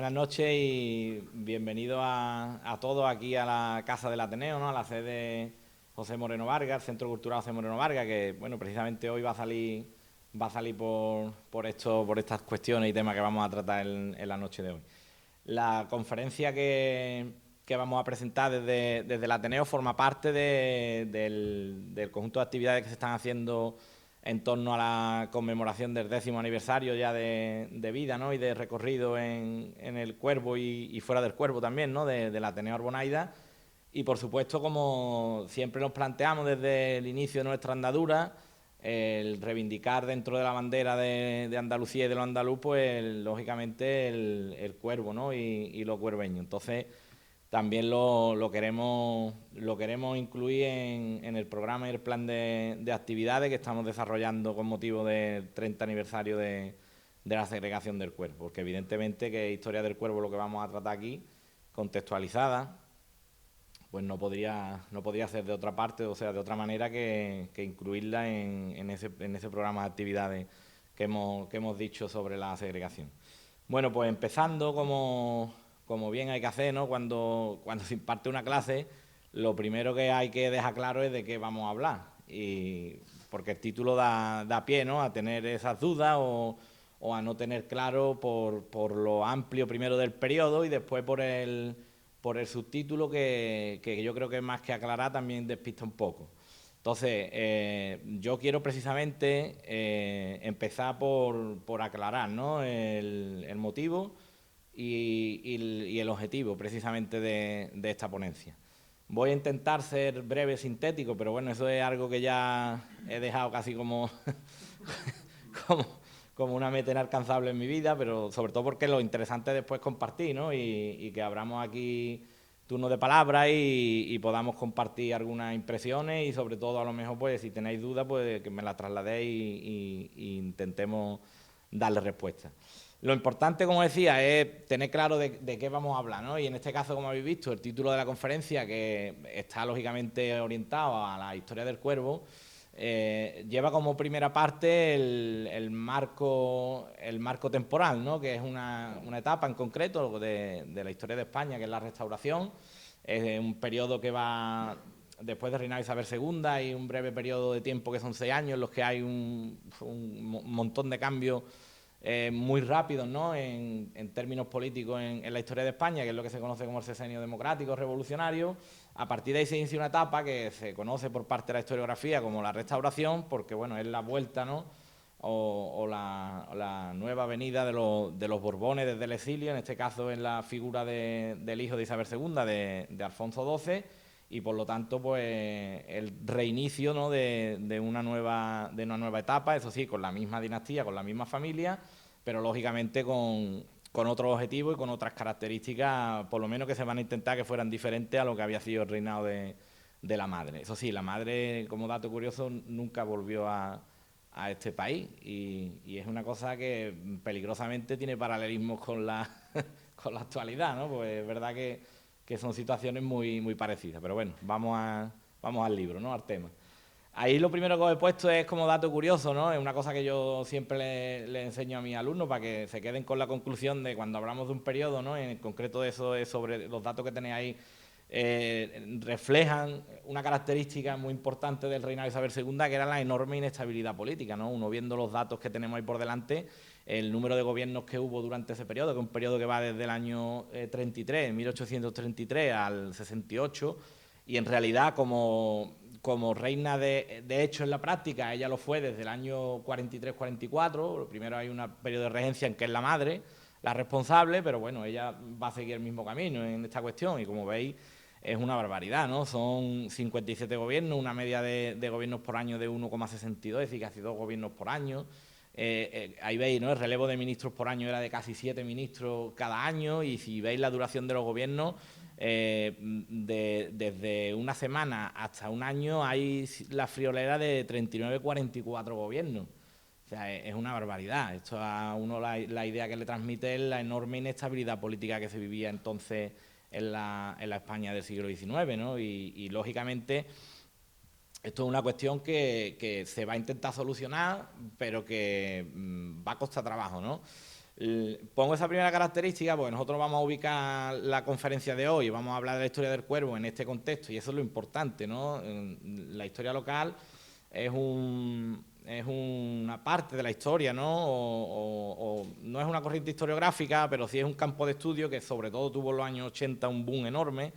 Buenas noches y bienvenidos a todos aquí a la Casa del Ateneo, ¿no? A la sede José Moreno Vargas, el Centro Cultural José Moreno Vargas, que bueno, precisamente hoy va a salir por estas cuestiones y temas que vamos a tratar en la noche de hoy. La conferencia que vamos a presentar desde el Ateneo forma parte del conjunto de actividades que se están haciendo en torno a la conmemoración del 10º aniversario ya de vida, ¿no? Y de recorrido en el Cuervo y fuera del Cuervo también, ¿no? Del Ateneo Arbonaida. Y por supuesto, como siempre nos planteamos desde el inicio de nuestra andadura, el reivindicar dentro de la bandera de Andalucía y de los andaluz, pues lógicamente el cuervo, ¿no? Y lo cuerveño. Entonces, también lo queremos incluir en el programa y el plan de actividades que estamos desarrollando con motivo del 30 aniversario de la segregación del cuervo, porque evidentemente que historia del cuervo lo que vamos a tratar aquí, contextualizada, pues no podría ser de otra parte, o sea, de otra manera que incluirla en ese programa de actividades que hemos dicho sobre la segregación. Bueno, pues empezando, como bien hay que hacer, ¿no? Cuando se imparte una clase, lo primero que hay que dejar claro es de qué vamos a hablar. Y porque el título da pie, ¿no? A tener esas dudas o a no tener claro por lo amplio primero del periodo y después por el subtítulo que yo creo que más que aclarar también despista un poco. Entonces, yo quiero precisamente empezar por aclarar, ¿no? el motivo y el objetivo precisamente de esta ponencia. Voy a intentar ser breve, sintético, pero bueno, eso es algo que ya he dejado casi como, como, como una meta inalcanzable en mi vida, pero sobre todo porque lo interesante es después compartir, ¿no? Y que abramos aquí turnos de palabras y podamos compartir algunas impresiones y sobre todo a lo mejor pues si tenéis dudas pues que me las trasladéis y intentemos darle respuesta. Lo importante, como decía, es tener claro de qué vamos a hablar, ¿no? Y en este caso, como habéis visto, el título de la conferencia, que está lógicamente orientado a la historia del cuervo, lleva como primera parte el marco temporal, ¿no? Que es una etapa en concreto de la historia de España, que es la Restauración. Es un periodo que va después de reinar Isabel II, hay un breve periodo de tiempo que son 6 años en los que hay un montón de cambios muy rápidos, ¿no? en términos políticos en la historia de España, que es lo que se conoce como el sexenio democrático revolucionario. A partir de ahí se inicia una etapa que se conoce por parte de la historiografía como la Restauración, porque bueno, es la vuelta, ¿no? o la nueva venida de los Borbones desde el exilio, en este caso en la figura del hijo de Isabel II, de Alfonso XII, y por lo tanto pues el reinicio, ¿no? de una nueva etapa, eso sí, con la misma dinastía, con la misma familia, pero lógicamente con otros objetivos y con otras características, por lo menos que se van a intentar que fueran diferentes a lo que había sido el reinado de la madre. Eso sí, la madre, como dato curioso, nunca volvió a este país y es una cosa que peligrosamente tiene paralelismos con la con la actualidad, ¿no? Pues es verdad que son situaciones muy parecidas, pero bueno, vamos al libro, ¿no? Al tema. Ahí lo primero que os he puesto es como dato curioso, ¿no? Es una cosa que yo siempre le enseño a mis alumnos para que se queden con la conclusión de cuando hablamos de un periodo, ¿no? En concreto de eso es sobre los datos que tenéis ahí, reflejan una característica muy importante del reinado de Isabel II, que era la enorme inestabilidad política, ¿no? Uno viendo los datos que tenemos ahí por delante, el número de gobiernos que hubo durante ese periodo, que es un periodo que va desde el año 33, 1833 al 68, y en realidad como reina de hecho en la práctica, ella lo fue desde el año 43-44, primero hay un periodo de regencia en que es la madre la responsable, pero bueno, ella va a seguir el mismo camino en esta cuestión y como veis es una barbaridad, ¿no? Son 57 gobiernos, una media de gobiernos por año de 1,62, es decir, casi 2 gobiernos por año. Ahí veis, ¿no? El relevo de ministros por año era de casi 7 ministros cada año y si veis la duración de los gobiernos, desde una semana hasta un año hay la friolera de 39-44 gobiernos. O sea, es una barbaridad. Esto a uno la idea que le transmite es la enorme inestabilidad política que se vivía entonces en la España del siglo XIX, ¿no? Y lógicamente esto es una cuestión que se va a intentar solucionar, pero que va a costar trabajo, ¿no? Pongo esa primera característica porque nosotros vamos a ubicar la conferencia de hoy, vamos a hablar de la historia del cuervo en este contexto y eso es lo importante, ¿no? La historia local es una parte de la historia, ¿no? O no es una corriente historiográfica, pero sí es un campo de estudio que sobre todo tuvo en los años 80 un boom enorme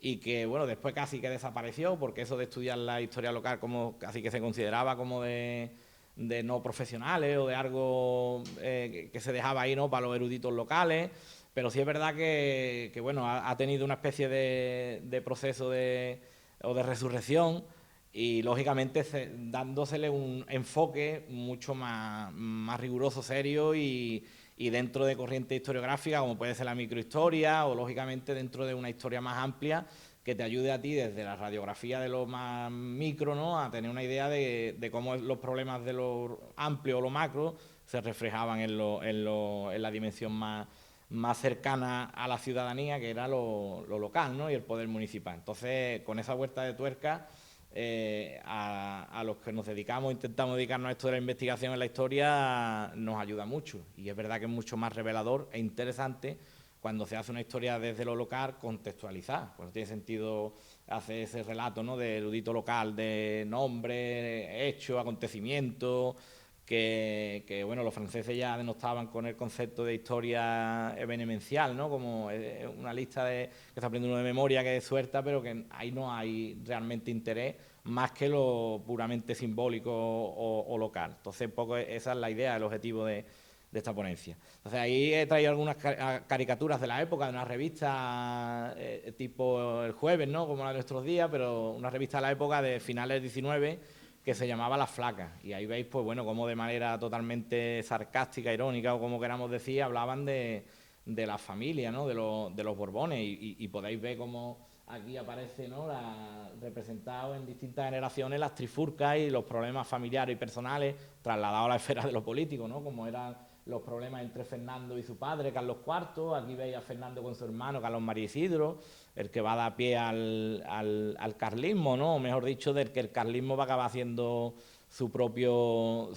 y que, bueno, después casi que desapareció porque eso de estudiar la historia local como casi que se consideraba como de no profesionales o de algo que se dejaba ahí, ¿no?, para los eruditos locales, pero sí es verdad que bueno, ha tenido una especie de proceso o de resurrección y lógicamente dándosele un enfoque mucho más riguroso, serio y dentro de corrientes historiográficas como puede ser la microhistoria o lógicamente dentro de una historia más amplia que te ayude a ti desde la radiografía de lo más micro, ¿no?, a tener una idea de cómo los problemas de lo amplio o lo macro se reflejaban en la dimensión más cercana a la ciudadanía, que era lo local, ¿no?, y el poder municipal. Entonces, con esa vuelta de tuerca, a los que nos dedicamos, intentamos dedicarnos a esto de la investigación en la historia, nos ayuda mucho. Y es verdad que es mucho más revelador e interesante cuando se hace una historia desde lo local contextualizada. Pues no tiene sentido hacer ese relato, ¿no?, de erudito local, de nombre, hecho, acontecimientos, que bueno, los franceses ya denostaban con el concepto de historia evenemencial, ¿no?, como una lista que se aprende uno de memoria que es suelta, pero que ahí no hay realmente interés más que lo puramente simbólico o local. Entonces, un poco esa es la idea, el objetivo de esta ponencia. Entonces, ahí he traído algunas caricaturas de la época, de una revista tipo El Jueves, ¿no?, como la de nuestros días, pero una revista de la época de finales del 19 que se llamaba Las Flacas. Y ahí veis, pues bueno, cómo de manera totalmente sarcástica, irónica o como queramos decir, hablaban de la familia, ¿no?, de los Borbones. Y podéis ver cómo aquí aparece, ¿no?, representado en distintas generaciones las trifurcas y los problemas familiares y personales trasladados a la esfera de lo político, ¿no?, como eran los problemas entre Fernando y su padre, Carlos IV. Aquí veis a Fernando con su hermano, Carlos María Isidro, el que va a dar pie al carlismo, ¿no?, o mejor dicho, del que el carlismo va a acabar siendo su propio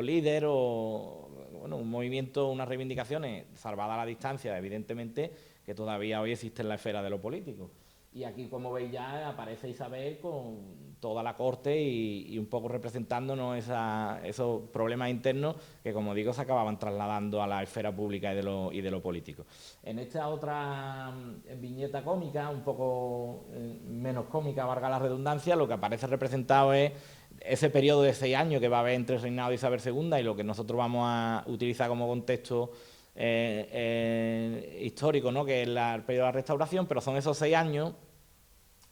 líder o, bueno, un movimiento, unas reivindicaciones salvadas a la distancia, evidentemente, que todavía hoy existen en la esfera de lo político. Y aquí, como veis, ya aparece Isabel con toda la corte y un poco representándonos esos problemas internos que, como digo, se acababan trasladando a la esfera pública y de lo político. En esta otra viñeta cómica, un poco menos cómica, valga la redundancia, lo que aparece representado es ese periodo de 6 años que va a haber entre el reinado de Isabel II y lo que nosotros vamos a utilizar como contexto histórico, ¿no?, que es el periodo de la Restauración, pero son esos 6 años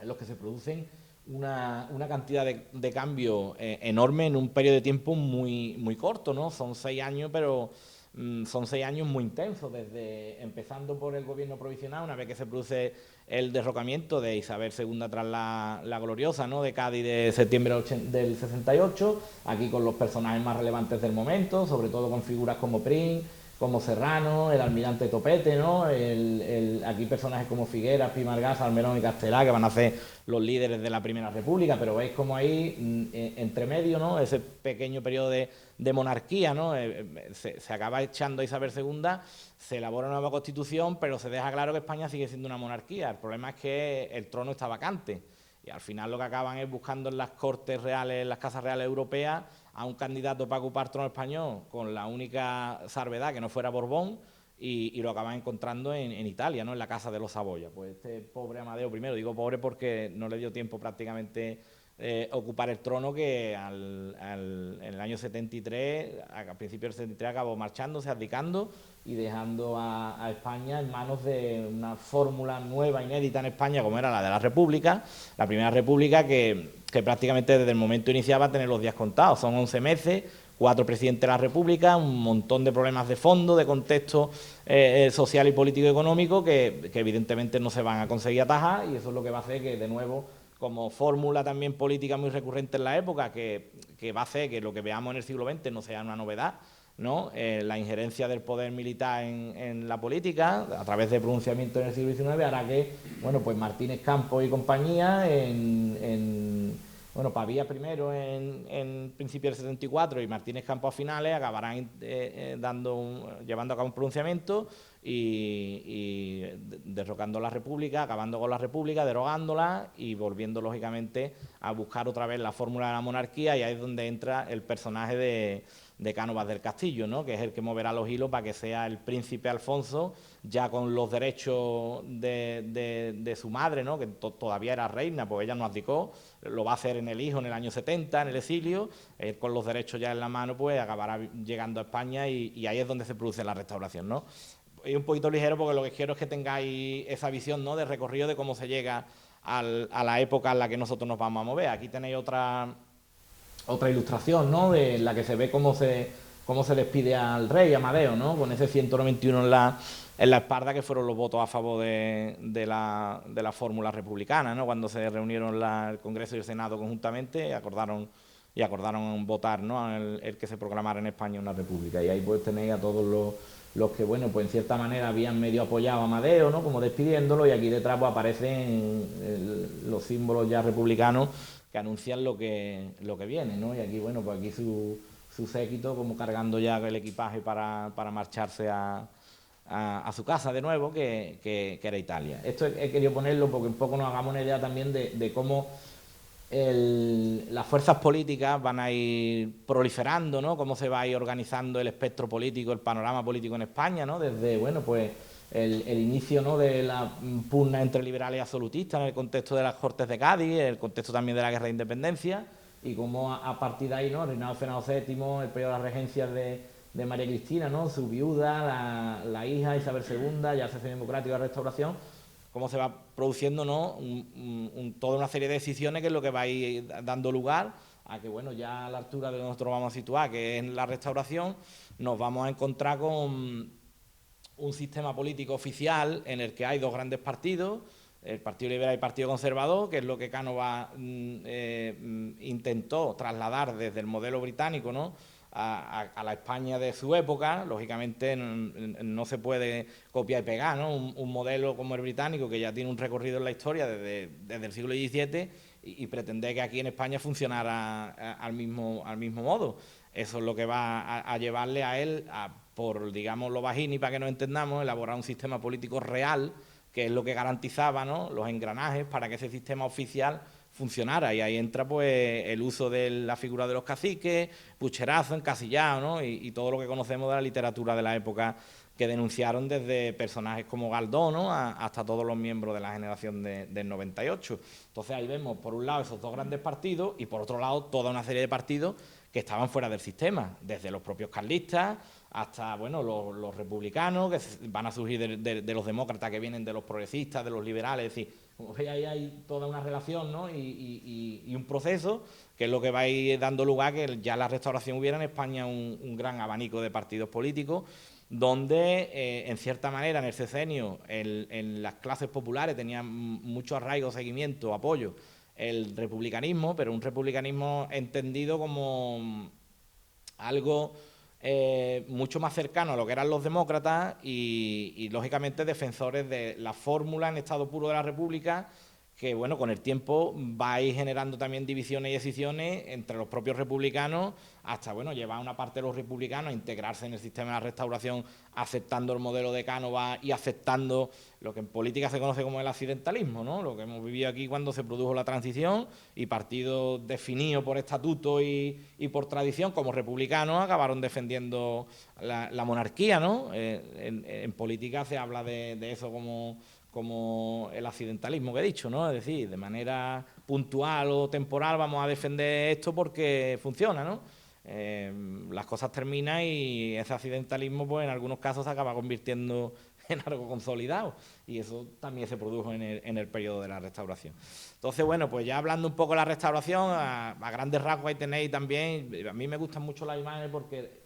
en los que se producen una cantidad de cambios enorme en un periodo de tiempo muy corto, ¿no? Son 6 años, pero son 6 años muy intensos, desde empezando por el gobierno provisional, una vez que se produce el derrocamiento de Isabel II tras la gloriosa, ¿no?, de Cádiz de septiembre del 68, aquí con los personajes más relevantes del momento, sobre todo con figuras como Prim, como Serrano, el almirante Topete, ¿no? Aquí personajes como Figueras, Pimargás, Almerón y Castelá, que van a ser los líderes de la Primera República, pero veis como ahí, entre medio, ¿no?, ese pequeño periodo de monarquía, ¿no?, se acaba echando a Isabel II, se elabora una nueva constitución, pero se deja claro que España sigue siendo una monarquía. El problema es que el trono está vacante. Y al final lo que acaban es buscando en las cortes reales, en las casas reales europeas, a un candidato para ocupar trono español con la única salvedad que no fuera Borbón y lo acaban encontrando en Italia, ¿no?, en la casa de los Saboya. Pues este pobre Amadeo I, digo pobre porque no le dio tiempo prácticamente ocupar el trono, que en el año 73, a principios del 73, acabó marchándose, abdicando y dejando a España en manos de una fórmula nueva, inédita en España, como era la de la República, la Primera República, que prácticamente desde el momento inicial va a tener los días contados. Son 11 meses, 4 presidentes de la República, un montón de problemas de fondo, de contexto social y político-económico que evidentemente no se van a conseguir atajar, y eso es lo que va a hacer que, de nuevo, como fórmula también política muy recurrente en la época, que va a hacer que lo que veamos en el siglo XX no sea una novedad, ¿no? La injerencia del poder militar en la política, a través de pronunciamientos en el siglo XIX, hará que, bueno, pues Martínez Campos y compañía, bueno, Pavía primero en principio del 74 y Martínez Campos a finales acabarán llevando a cabo un pronunciamiento y derrocando la República, acabando con la República, derogándola y volviendo, lógicamente, a buscar otra vez la fórmula de la monarquía, y ahí es donde entra el personaje de Cánovas del Castillo, ¿no?, que es el que moverá los hilos para que sea el príncipe Alfonso, ya con los derechos de su madre, ¿no?, que todavía era reina, pues ella no abdicó, lo va a hacer en el hijo en el año 70, en el exilio, con los derechos ya en la mano, pues acabará llegando a España y ahí es donde se produce la restauración, ¿no? Y un poquito ligero porque lo que quiero es que tengáis esa visión, ¿no?, de recorrido de cómo se llega a la época en la que nosotros nos vamos a mover. Aquí tenéis otra ilustración, ¿no?, de la que se ve cómo se despide al rey Amadeo, ¿no?, con ese 191 en la espalda, que fueron los votos a favor de la fórmula republicana, ¿no?, cuando se reunieron el Congreso y el Senado conjuntamente y acordaron votar, ¿no?, el que se proclamara en España una república. Y ahí pues tenéis a todos los que, bueno, pues en cierta manera habían medio apoyado a Amadeo, ¿no?, como despidiéndolo, y aquí detrás pues aparecen los símbolos ya republicanos que anuncian lo que viene, ¿no? Y aquí, bueno, pues aquí su séquito como cargando ya el equipaje para marcharse a su casa de nuevo, que era Italia. Esto he querido ponerlo porque un poco nos hagamos una idea también de cómo las fuerzas políticas van a ir proliferando, ¿no?, cómo se va a ir organizando el espectro político, el panorama político en España, ¿no?, desde, bueno, pues el inicio, ¿no?, de la pugna entre liberales y absolutistas en el contexto de las Cortes de Cádiz, el contexto también de la Guerra de Independencia, y cómo a partir de ahí, ¿no?, el reinado de Fernando VII, el periodo de las regencias de María Cristina, ¿no?, su viuda, la hija Isabel II, ya Secesión Democrática y la Restauración, cómo se va produciendo, ¿no?, toda una serie de decisiones que es lo que va a ir dando lugar a que, bueno, ya a la altura de donde nosotros vamos a situar, que es en la Restauración, nos vamos a encontrar con un sistema político oficial en el que hay dos grandes partidos, el Partido Liberal y el Partido Conservador, que es lo que Cánovas intentó trasladar desde el modelo británico, ¿no?, a la España de su época. Lógicamente no se puede copiar y pegar, ¿no?, un modelo como el británico, que ya tiene un recorrido en la historia desde el siglo XVII, y pretender que aquí en España funcionara al mismo modo. Eso es lo que va a llevarle a él, por, digamos, lo bajini, para que nos entendamos, elaborar un sistema político real, que es lo que garantizaba, ¿no?, los engranajes para que ese sistema oficial funcionara. Y ahí entra pues el uso de la figura de los caciques, pucherazo, encasillado, ¿no?, y todo lo que conocemos de la literatura de la época, que denunciaron desde personajes como Galdós, ¿no?, hasta todos los miembros de la generación del 98. Entonces ahí vemos, por un lado, esos dos grandes partidos, y por otro lado, toda una serie de partidos que estaban fuera del sistema, desde los propios carlistas hasta, bueno, los republicanos, que van a surgir de los demócratas, que vienen de los progresistas, de los liberales. Es decir, como veis, ahí hay toda una relación, ¿no?, y un proceso que es lo que va a ir dando lugar a que ya la Restauración hubiera en España un gran abanico de partidos políticos, donde, en cierta manera, en el sexenio, en las clases populares tenían mucho arraigo, seguimiento, apoyo el republicanismo, pero un republicanismo entendido como algo mucho más cercano a lo que eran los demócratas y lógicamente defensores de la fórmula en estado puro de la República, que, bueno, con el tiempo va a ir generando también divisiones y escisiones entre los propios republicanos, hasta, bueno, llevar a una parte de los republicanos a integrarse en el sistema de la Restauración, aceptando el modelo de Cánovas y aceptando lo que en política se conoce como el accidentalismo, ¿no?, lo que hemos vivido aquí cuando se produjo la transición, y partidos definidos por estatuto y por tradición como republicanos acabaron defendiendo la monarquía, ¿no? En política se habla de eso como el accidentalismo que he dicho, ¿no? Es decir, de manera puntual o temporal vamos a defender esto porque funciona, ¿no? Las cosas terminan y ese accidentalismo, pues en algunos casos se acaba convirtiendo en algo consolidado, y eso también se produjo en el periodo de la Restauración. Entonces, bueno, pues ya hablando un poco de la Restauración, a grandes rasgos ahí tenéis también, a mí me gustan mucho las imágenes porque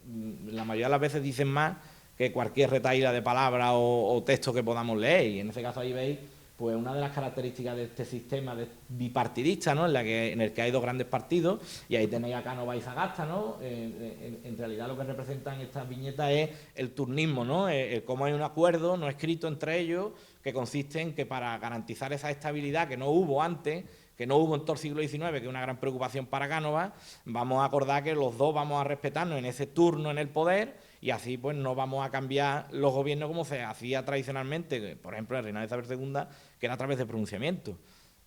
la mayoría de las veces dicen más que cualquier retahíla de palabras o texto que podamos leer, y en ese caso ahí veis pues una de las características de este sistema bipartidista, ¿no?, en el que hay dos grandes partidos, y ahí tenéis a Cánovas y Sagasta, ¿no? En realidad lo que representan estas viñetas es el turnismo, ¿no?, cómo hay un acuerdo no escrito entre ellos que consiste en que, para garantizar esa estabilidad que no hubo antes, que no hubo en todo el siglo XIX, que es una gran preocupación para Cánovas, vamos a acordar que los dos vamos a respetarnos en ese turno en el poder y así pues no vamos a cambiar los gobiernos como se hacía tradicionalmente, por ejemplo en el reinado de Isabel II, que era a través de pronunciamiento.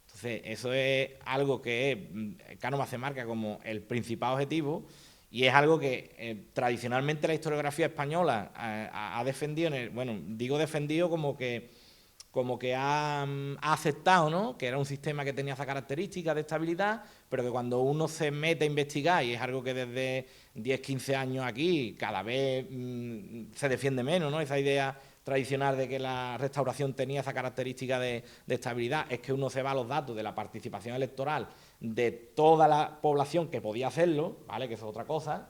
Entonces, eso es algo que Cánovas se marca como el principal objetivo y es algo que tradicionalmente la historiografía española ha defendido, bueno, digo defendido como que ha aceptado, ¿no?, que era un sistema que tenía esa característica de estabilidad, pero que cuando uno se mete a investigar, y es algo que desde 10, 15 años aquí cada vez se defiende menos, ¿no?, esa idea tradicional de que la restauración tenía esa característica de estabilidad, es que uno se va a los datos de la participación electoral de toda la población que podía hacerlo, ¿vale?, que eso es otra cosa,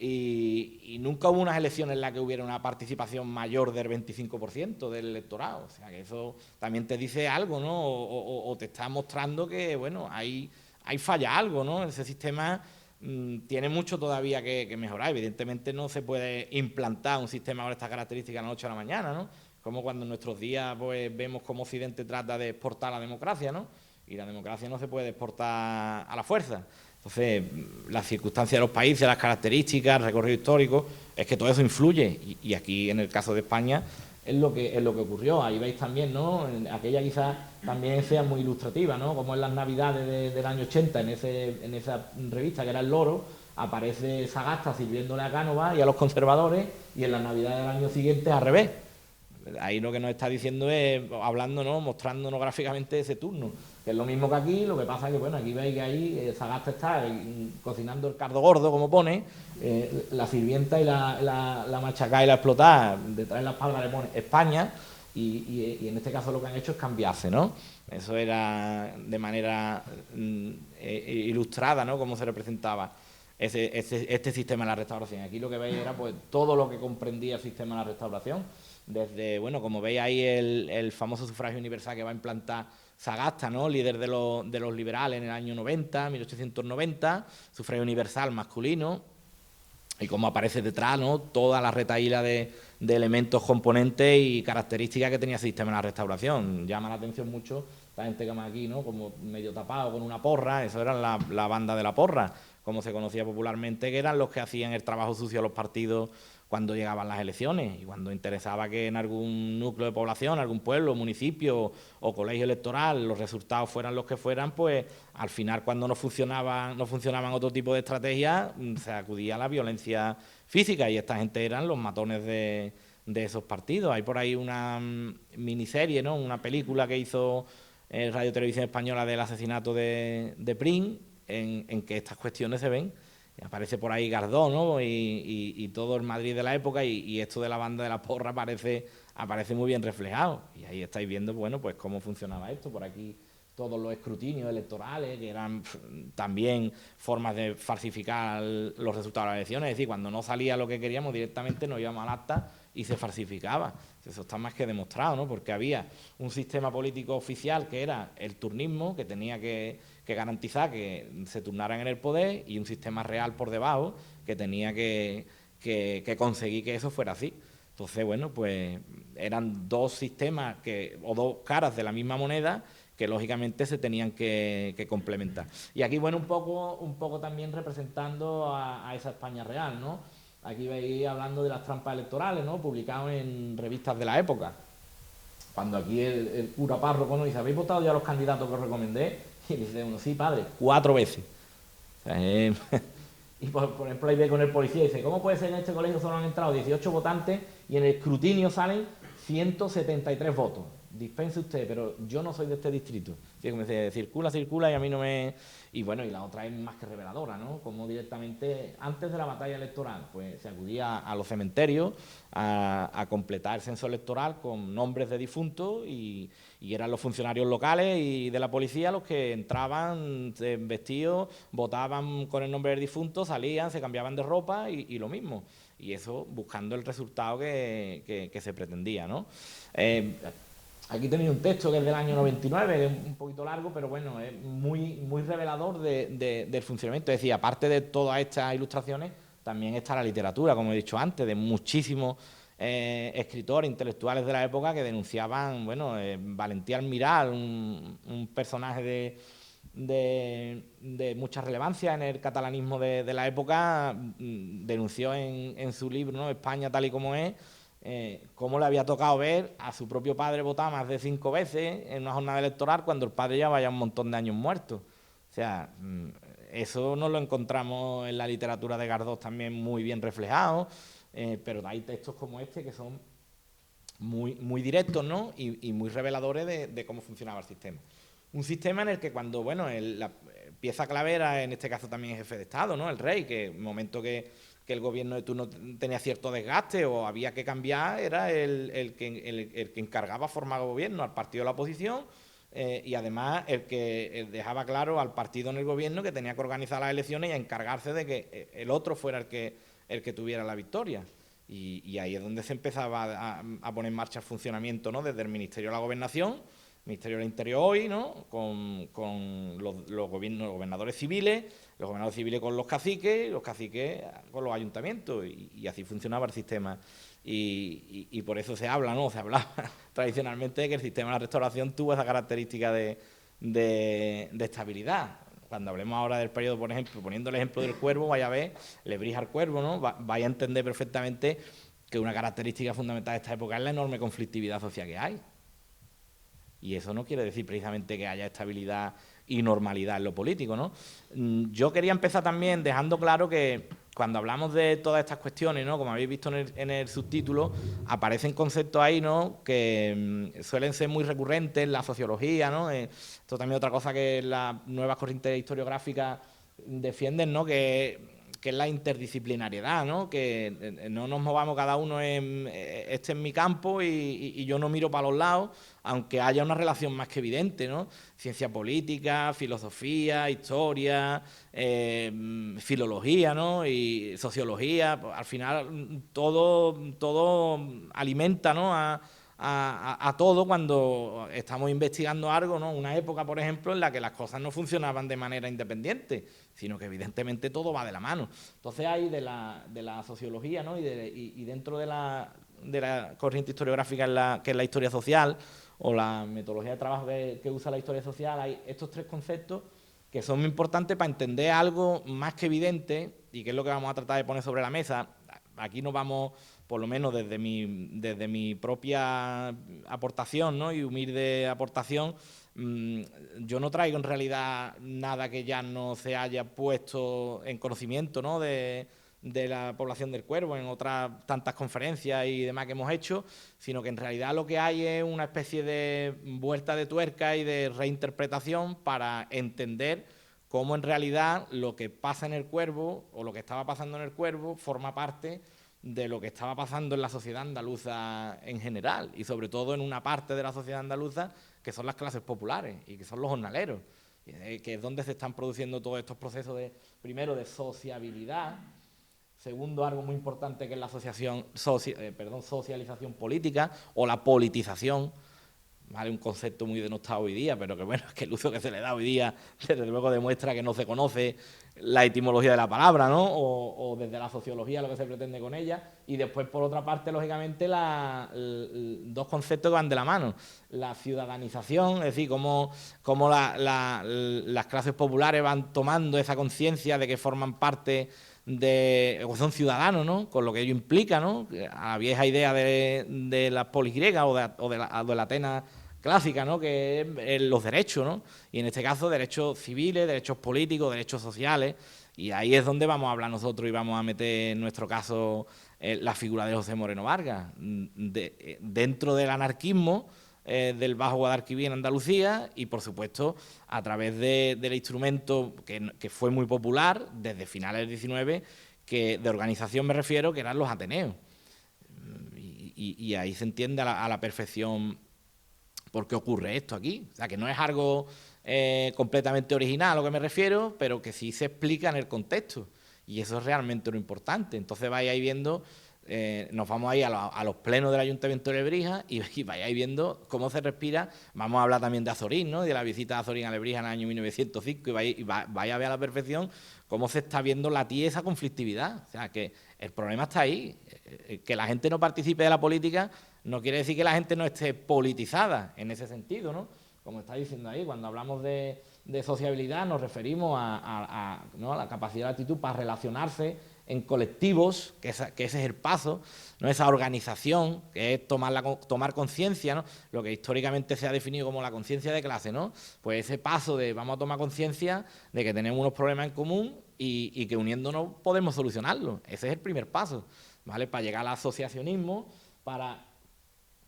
y nunca hubo unas elecciones en las que hubiera una participación mayor del 25% del electorado. O sea, que eso también te dice algo, ¿no? O te está mostrando que, bueno, ahí falla algo, ¿no? Ese sistema tiene mucho todavía que mejorar. Evidentemente no se puede implantar un sistema con estas características de la noche a la mañana, ¿no? Como cuando en nuestros días pues vemos cómo Occidente trata de exportar la democracia, ¿no? Y la democracia no se puede exportar a la fuerza. Entonces, las circunstancias de los países, las características, el recorrido histórico, es que todo eso influye. Y aquí, en el caso de España, es lo que ocurrió. Ahí veis también, ¿no?, aquella quizás también sea muy ilustrativa, ¿no?, como en las Navidades del año 80, en esa revista que era El Loro, aparece Sagasta sirviéndole a Cánovas y a los conservadores, y en las Navidades del año siguiente al revés. Ahí lo que nos está diciendo es, hablando, ¿no?, mostrándonos gráficamente ese turno, que es lo mismo que aquí. Lo que pasa es que, bueno, aquí veis que ahí Sagasta está cocinando el cardo gordo, como pone, la sirvienta y la machacada y la explotada, detrás de la espalda le pone España, y en este caso lo que han hecho es cambiarse, ¿no? Eso era de manera ilustrada, ¿no?, cómo se representaba este sistema de la restauración. Aquí lo que veis era pues todo lo que comprendía el sistema de la restauración, desde, bueno, como veis ahí el famoso sufragio universal que va a implantar Sagasta, ¿no?, líder de los liberales en el año 90, 1890, sufragio universal masculino, y como aparece detrás, ¿no?, toda la retahíla de elementos, componentes y características que tenía el sistema de la restauración. Llama la atención mucho la gente que más aquí, ¿no?, como medio tapado con una porra. Eso era la banda de la porra, como se conocía popularmente, que eran los que hacían el trabajo sucio a los partidos cuando llegaban las elecciones y cuando interesaba que en algún núcleo de población, algún pueblo, municipio o colegio electoral los resultados fueran los que fueran, pues al final, cuando no funcionaban otro tipo de estrategias, se acudía a la violencia física, y esta gente eran los matones de esos partidos. Hay por ahí una miniserie, ¿no?, una película que hizo Radio Televisión Española del asesinato de Prim, en que estas cuestiones se ven. Aparece por ahí Gardó, ¿no?, y todo el Madrid de la época, y esto de la banda de la porra aparece muy bien reflejado. Y ahí estáis viendo, bueno, pues cómo funcionaba esto. Por aquí todos los escrutinios electorales, que eran también formas de falsificar los resultados de las elecciones. Es decir, cuando no salía lo que queríamos, directamente nos íbamos al acta y se falsificaba. Eso está más que demostrado, ¿no?, porque había un sistema político oficial que era el turnismo, que tenía que garantizar que se turnaran en el poder, y un sistema real por debajo que tenía que conseguir que eso fuera así. Entonces, bueno, pues eran dos sistemas o dos caras de la misma moneda que lógicamente se tenían que complementar. Y aquí, bueno, un poco también representando a esa España real, ¿no? Aquí veis hablando de las trampas electorales, ¿no?, publicado en revistas de la época. Cuando aquí el cura párroco nos dice: ¿habéis votado ya los candidatos que os recomendé? Y dice uno: sí, padre, 4 veces. O sea, y por ejemplo, ahí ve con el policía y dice: ¿cómo puede ser en este colegio solo han entrado 18 votantes y en el escrutinio salen 173 votos? Dispense usted, pero yo no soy de este distrito. Así que me dice: circula y a mí no me... Y bueno, y la otra es más que reveladora, ¿no? Como directamente, antes de la batalla electoral, pues se acudía a los cementerios a completar el censo electoral con nombres de difuntos, y eran los funcionarios locales y de la policía los que entraban vestidos, votaban con el nombre del difunto, salían, se cambiaban de ropa y lo mismo. Y eso buscando el resultado que se pretendía, ¿no? Aquí tenéis un texto que es del año 99, que es un poquito largo, pero bueno, es muy revelador del funcionamiento. Es decir, aparte de todas estas ilustraciones, también está la literatura, como he dicho antes, de muchísimos escritores, intelectuales de la época que denunciaban, bueno, Valentí Almiral, un personaje de mucha relevancia en el catalanismo de la época, denunció en su libro, ¿no?, España tal y como es, cómo le había tocado ver a su propio padre votar más de 5 veces en una jornada electoral cuando el padre ya vaya un montón de años muerto. O sea, eso nos lo encontramos en la literatura de Gardós también muy bien reflejado, pero hay textos como este que son muy directos, ¿no?, y muy reveladores de cómo funcionaba el sistema. Un sistema en el que cuando, bueno, la pieza clavera, en este caso también es jefe de Estado, ¿no?, el rey, que en el momento que el gobierno de turno tenía cierto desgaste o había que cambiar, era el que encargaba formar gobierno al partido de la oposición, y además el que dejaba claro al partido en el gobierno que tenía que organizar las elecciones y encargarse de que el otro fuera el que tuviera la victoria. Y ahí es donde se empezaba a poner en marcha el funcionamiento, ¿no?, desde el Ministerio de la Gobernación, Ministerio del Interior hoy, ¿no?, con los gobernadores civiles, los gobernadores civiles con los caciques con los ayuntamientos, y así funcionaba el sistema. Y por eso se habla, ¿no?, se hablaba tradicionalmente de que el sistema de la Restauración tuvo esa característica de estabilidad. Cuando hablemos ahora del periodo, por ejemplo, poniendo el ejemplo del Cuervo, vaya a ver, Lebrija al Cuervo, ¿no?, vaya a entender perfectamente que una característica fundamental de esta época es la enorme conflictividad social que hay. Y eso no quiere decir precisamente que haya estabilidad y normalidad en lo político, ¿no? Yo quería empezar también dejando claro que cuando hablamos de todas estas cuestiones, ¿no?, como habéis visto en el subtítulo, aparecen conceptos ahí, ¿no?, que suelen ser muy recurrentes en la sociología, ¿no? Esto también es otra cosa que las nuevas corrientes historiográficas defienden, ¿no?, que es la interdisciplinariedad, ¿no?, que no nos movamos cada uno este es mi campo y yo no miro para los lados, aunque haya una relación más que evidente, ¿no? Ciencia política, filosofía, historia, filología, ¿no?, y sociología, pues, al final todo alimenta, ¿no?, a todo cuando estamos investigando algo, ¿no? Una época, por ejemplo, en la que las cosas no funcionaban de manera independiente, sino que evidentemente todo va de la mano. Entonces hay de la sociología, ¿no?, y dentro de la corriente historiográfica que es la historia social, o la metodología de trabajo que usa la historia social, hay estos tres conceptos que son muy importantes para entender algo más que evidente, y que es lo que vamos a tratar de poner sobre la mesa. Aquí nos vamos, por lo menos desde mi propia aportación, ¿no?, y humilde aportación, yo no traigo en realidad nada que ya no se haya puesto en conocimiento, ¿no?, de la población del Cuervo en otras tantas conferencias y demás que hemos hecho, sino que en realidad lo que hay es una especie de vuelta de tuerca y de reinterpretación para entender cómo en realidad lo que pasa en el Cuervo, o lo que estaba pasando en el Cuervo, forma parte de lo que estaba pasando en la sociedad andaluza en general, y sobre todo en una parte de la sociedad andaluza que son las clases populares y que son los jornaleros, que es donde se están produciendo todos estos procesos primero de sociabilidad. Segundo, algo muy importante que es la socialización política o la politización, ¿vale?, un concepto muy denostado hoy día, pero que bueno, es que el uso que se le da hoy día desde luego demuestra que no se conoce la etimología de la palabra, ¿no?, o desde la sociología lo que se pretende con ella. Y después, por otra parte, lógicamente, dos conceptos que van de la mano: la ciudadanización, es decir, cómo las clases populares van tomando esa conciencia de que forman parte o son ciudadanos, ¿no?, con lo que ello implica, ¿no?, a la vieja idea de las polis griegas o de la Atenas clásica, ¿no?, que es los derechos, ¿no?, y en este caso derechos civiles, derechos políticos, derechos sociales. Y ahí es donde vamos a hablar nosotros y vamos a meter en nuestro caso la figura de José Moreno Vargas, dentro del anarquismo del Bajo Guadalquivir en Andalucía, y por supuesto a través del instrumento que fue muy popular desde finales del 19, de organización me refiero, que eran los Ateneos. Y ahí se entiende a la perfección por qué ocurre esto aquí. O sea, que no es algo completamente original a lo que me refiero, pero que sí se explica en el contexto, y eso es realmente lo importante. Entonces vais ahí viendo, nos vamos ahí a los plenos del Ayuntamiento de Lebrija y vais ahí viendo cómo se respira. Vamos a hablar también de Azorín, ¿no?, de la visita de Azorín a Lebrija en el año 1905, y vais a ver a la perfección cómo se está viendo latir esa conflictividad. O sea, que el problema está ahí. Que la gente no participe de la política no quiere decir que la gente no esté politizada en ese sentido, ¿no? Como está diciendo ahí, cuando hablamos de de sociabilidad nos referimos ¿no?, a la capacidad de la actitud para relacionarse en colectivos, que ese es el paso, ¿no?, esa organización, que es tomar conciencia, ¿no?, lo que históricamente se ha definido como la conciencia de clase, ¿no? Pues ese paso de vamos a tomar conciencia de que tenemos unos problemas en común y que uniéndonos podemos solucionarlos. Ese es el primer paso, ¿vale? Para llegar al asociacionismo, para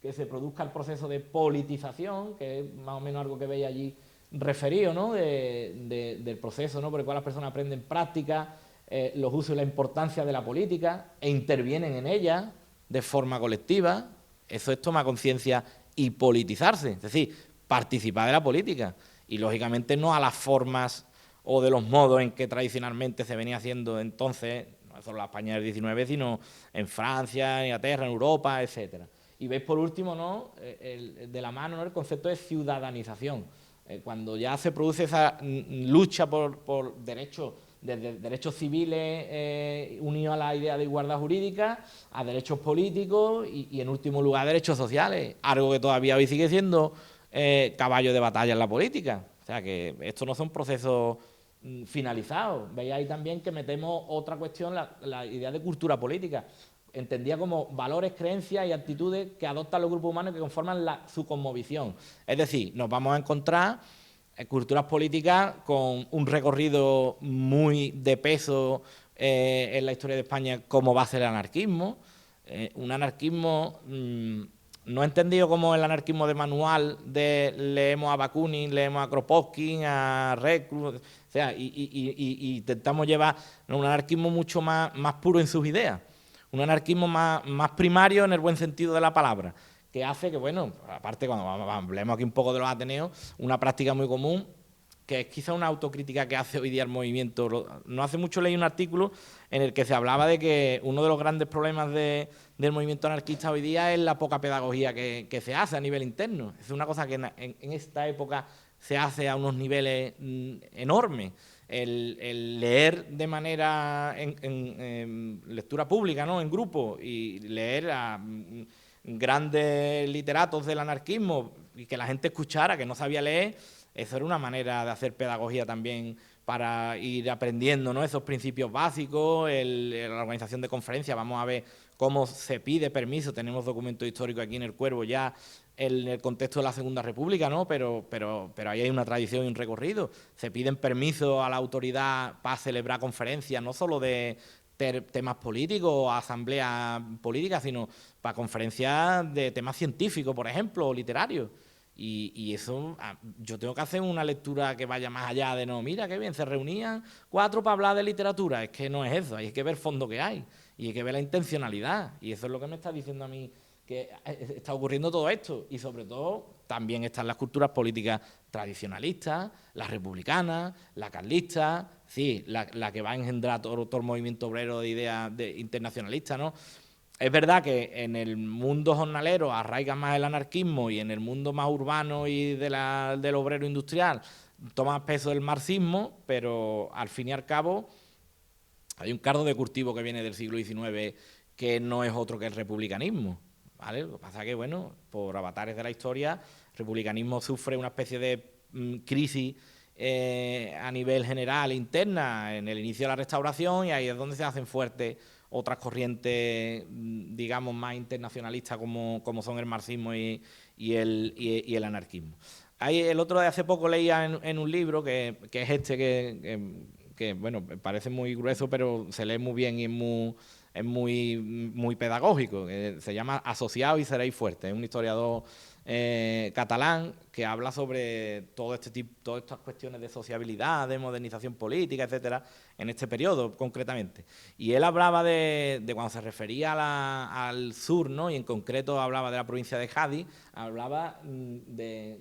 que se produzca el proceso de politización, que es más o menos algo que veis allí referido, ¿no?, del proceso, ¿no?, por el cual las personas aprenden prácticas, los usos y la importancia de la política e intervienen en ella de forma colectiva. Eso es tomar conciencia y politizarse, es decir, participar de la política. Y, lógicamente, no a las formas o de los modos en que tradicionalmente se venía haciendo entonces, no solo en la España del 19, sino en Francia, en Inglaterra, en Europa, etcétera. Y veis, por último, ¿no?, de la mano, ¿no?, el concepto de ciudadanización. Cuando ya se produce esa lucha por derechos, desde derechos civiles unidos a la idea de igualdad jurídica, a derechos políticos y en último lugar, derechos sociales, algo que todavía hoy sigue siendo caballo de batalla en la política. O sea, que estos no son procesos finalizados. Veis ahí también que metemos otra cuestión, la idea de cultura política, entendía como valores, creencias y actitudes que adoptan los grupos humanos que conforman su cosmovisión. Es decir, nos vamos a encontrar culturas políticas con un recorrido muy de peso en la historia de España, como va a ser el anarquismo. Un anarquismo no entendido como el anarquismo de manual, de leemos a Bakunin, leemos a Kropotkin, a Reclus, o sea, y intentamos llevar un anarquismo mucho más puro en sus ideas. Un anarquismo más primario en el buen sentido de la palabra, que hace que, bueno, aparte cuando hablemos aquí un poco de los Ateneos, una práctica muy común, que es quizá una autocrítica que hace hoy día el movimiento. No hace mucho leí un artículo en el que se hablaba de que uno de los grandes problemas del movimiento anarquista hoy día es la poca pedagogía que se hace a nivel interno. Es una cosa que en esta época se hace a unos niveles enormes. El leer de manera en lectura pública, ¿no?, en grupo, y leer a grandes literatos del anarquismo y que la gente escuchara, que no sabía leer, eso era una manera de hacer pedagogía también para ir aprendiendo, ¿no?, esos principios básicos, la organización de conferencias. Vamos a ver cómo se pide permiso. Tenemos documentos históricos aquí en El Cuervo ya en el contexto de la Segunda República, ¿no?, pero ahí hay una tradición y un recorrido. Se piden permisos a la autoridad para celebrar conferencias, no solo de temas políticos o asambleas políticas, sino para conferencias de temas científicos, por ejemplo, o literarios. Y eso, yo tengo que hacer una lectura que vaya más allá de no, mira qué bien, se reunían 4 para hablar de literatura. Es que no es eso, hay que ver el fondo que hay y hay que ver la intencionalidad. Y eso es lo que me está diciendo a mí, que está ocurriendo todo esto. Y sobre todo también están las culturas políticas tradicionalistas, las republicanas, la carlista, sí, la que va a engendrar todo el movimiento obrero de ideas internacionalistas, ¿no? Es verdad que en el mundo jornalero arraiga más el anarquismo y en el mundo más urbano y del obrero industrial toma peso el marxismo, pero al fin y al cabo hay un caldo de cultivo que viene del siglo XIX que no es otro que el republicanismo, ¿vale? Lo que pasa es que, bueno, por avatares de la historia, el republicanismo sufre una especie de crisis a nivel general interna en el inicio de la Restauración, y ahí es donde se hacen fuertes otras corrientes, digamos, más internacionalistas como son el marxismo y el anarquismo. Ahí, el otro de hace poco leía en un libro que es este, que bueno, parece muy grueso, pero se lee muy bien y es muy pedagógico. Se llama Asociados y seréis fuertes. Es un historiador catalán que habla sobre todas estas cuestiones de sociabilidad, de modernización política, etcétera, en este periodo concretamente. Y él hablaba de cuando se refería al sur, ¿no?, y en concreto hablaba de la provincia de Cádiz, hablaba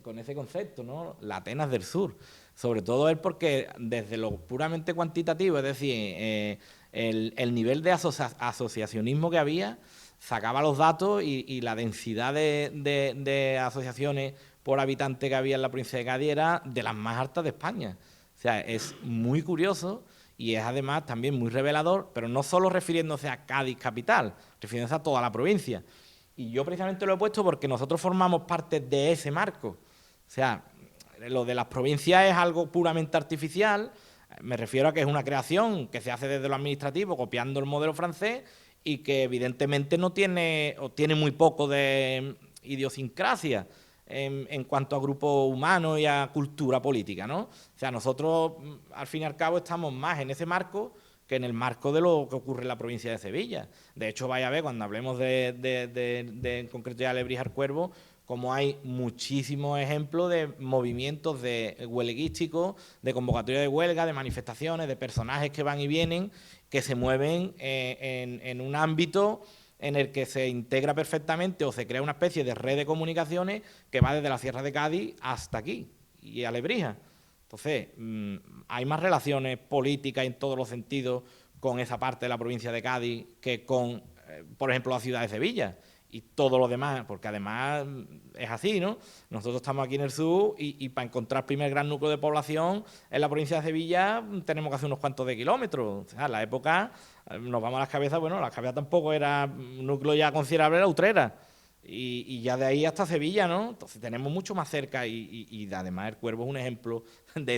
con ese concepto, ¿no?, la Atenas del sur. Sobre todo es porque desde lo puramente cuantitativo, es decir, el nivel de asociacionismo que había, sacaba los datos y la densidad de asociaciones por habitante que había en la provincia de Cádiz era de las más altas de España. O sea, es muy curioso y es además también muy revelador, pero no solo refiriéndose a Cádiz capital, refiriéndose a toda la provincia. Y yo precisamente lo he puesto porque nosotros formamos parte de ese marco. O sea, lo de las provincias es algo puramente artificial. Me refiero a que es una creación que se hace desde lo administrativo, copiando el modelo francés, y que evidentemente no tiene, o tiene muy poco de idiosincrasia en cuanto a grupo humano y a cultura política, ¿no? O sea, nosotros, al fin y al cabo, estamos más en ese marco que en el marco de lo que ocurre en la provincia de Sevilla. De hecho, vaya a ver, cuando hablemos en concreto ya de Lebrija Cuervo, como hay muchísimos ejemplos de movimientos de huelguísticos, de convocatoria de huelga, de manifestaciones, de personajes que van y vienen, que se mueven en un ámbito en el que se integra perfectamente o se crea una especie de red de comunicaciones que va desde la Sierra de Cádiz hasta aquí y a Lebrija. Entonces, hay más relaciones políticas en todos los sentidos con esa parte de la provincia de Cádiz que con, por ejemplo, la ciudad de Sevilla y todo lo demás, porque además es así, ¿no? Nosotros estamos aquí en el sur y para encontrar el primer gran núcleo de población en la provincia de Sevilla tenemos que hacer unos cuantos de kilómetros. O sea, en la época nos vamos a las Cabezas, bueno, las Cabezas tampoco era un núcleo ya considerable, era Utrera. Y ya de ahí hasta Sevilla, ¿no? Entonces tenemos mucho más cerca y además el Cuervo es un ejemplo de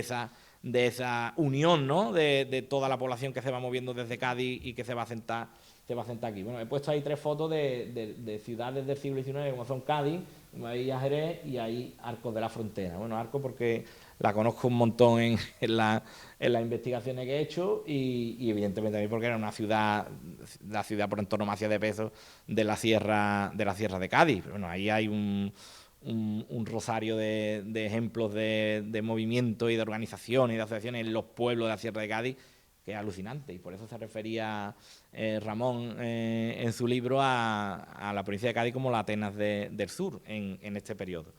esa unión, ¿no? De toda la población que se va moviendo desde Cádiz y que se va a sentar aquí. Bueno, he puesto ahí 3 fotos de ciudades del siglo XIX, como son Cádiz, ahí a Jerez y ahí Arcos de la Frontera. Bueno, Arcos porque la conozco un montón en las investigaciones que he hecho y evidentemente también porque era una ciudad, la ciudad por antonomasia de peso de la sierra de Cádiz. Pero bueno, ahí hay un rosario de ejemplos de movimientos y de organizaciones y de asociaciones en los pueblos de la sierra de Cádiz que es alucinante, y por eso se refería Ramón en su libro a la provincia de Cádiz como la Atenas del sur en este periodo.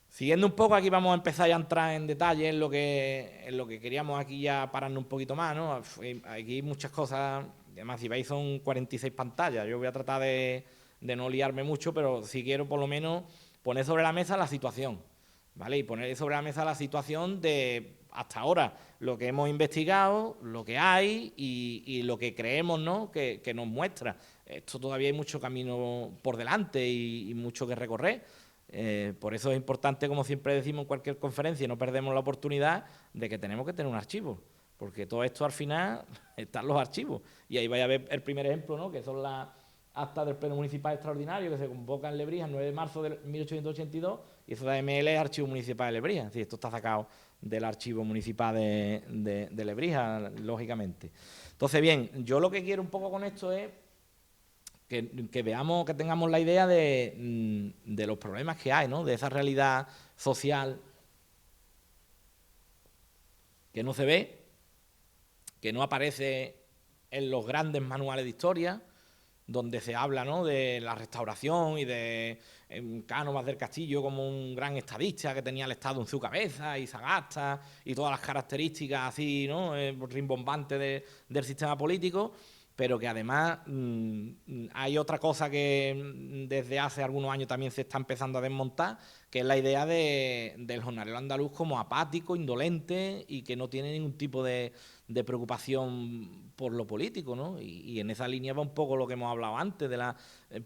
Siguiendo un poco, aquí vamos a empezar ya a entrar en detalle en lo que queríamos aquí ya pararnos un poquito más, ¿no? Aquí hay muchas cosas, además si veis son 46 pantallas, yo voy a tratar de no liarme mucho, pero sí quiero por lo menos poner sobre la mesa la situación, ¿vale? Y poner sobre la mesa la situación de hasta ahora lo que hemos investigado, lo que hay y lo que creemos, ¿no? que nos muestra. Esto todavía hay mucho camino por delante y mucho que recorrer. Por eso es importante, como siempre decimos en cualquier conferencia, y no perdemos la oportunidad de que tenemos que tener un archivo, porque todo esto al final están los archivos. Y ahí vais a ver el primer ejemplo, ¿no? Que son las actas del Pleno Municipal Extraordinario que se convoca en Lebrija el 9 de marzo de 1882, y eso de AML es Archivo Municipal de Lebrija. Es decir, esto está sacado del Archivo Municipal de Lebrija, lógicamente. Entonces, bien, yo lo que quiero un poco con esto es que veamos, que tengamos la idea de los problemas que hay, ¿no? De esa realidad social que no se ve, que no aparece en los grandes manuales de historia, donde se habla, ¿no? De la restauración y de Cánovas del Castillo como un gran estadista que tenía el Estado en su cabeza y Sagasta y todas las características así, ¿no? Rimbombantes del sistema político, pero que además hay otra cosa que desde hace algunos años también se está empezando a desmontar, que es la idea del jornalero andaluz como apático, indolente y que no tiene ningún tipo de preocupación por lo político, ¿no? Y en esa línea va un poco lo que hemos hablado antes, de la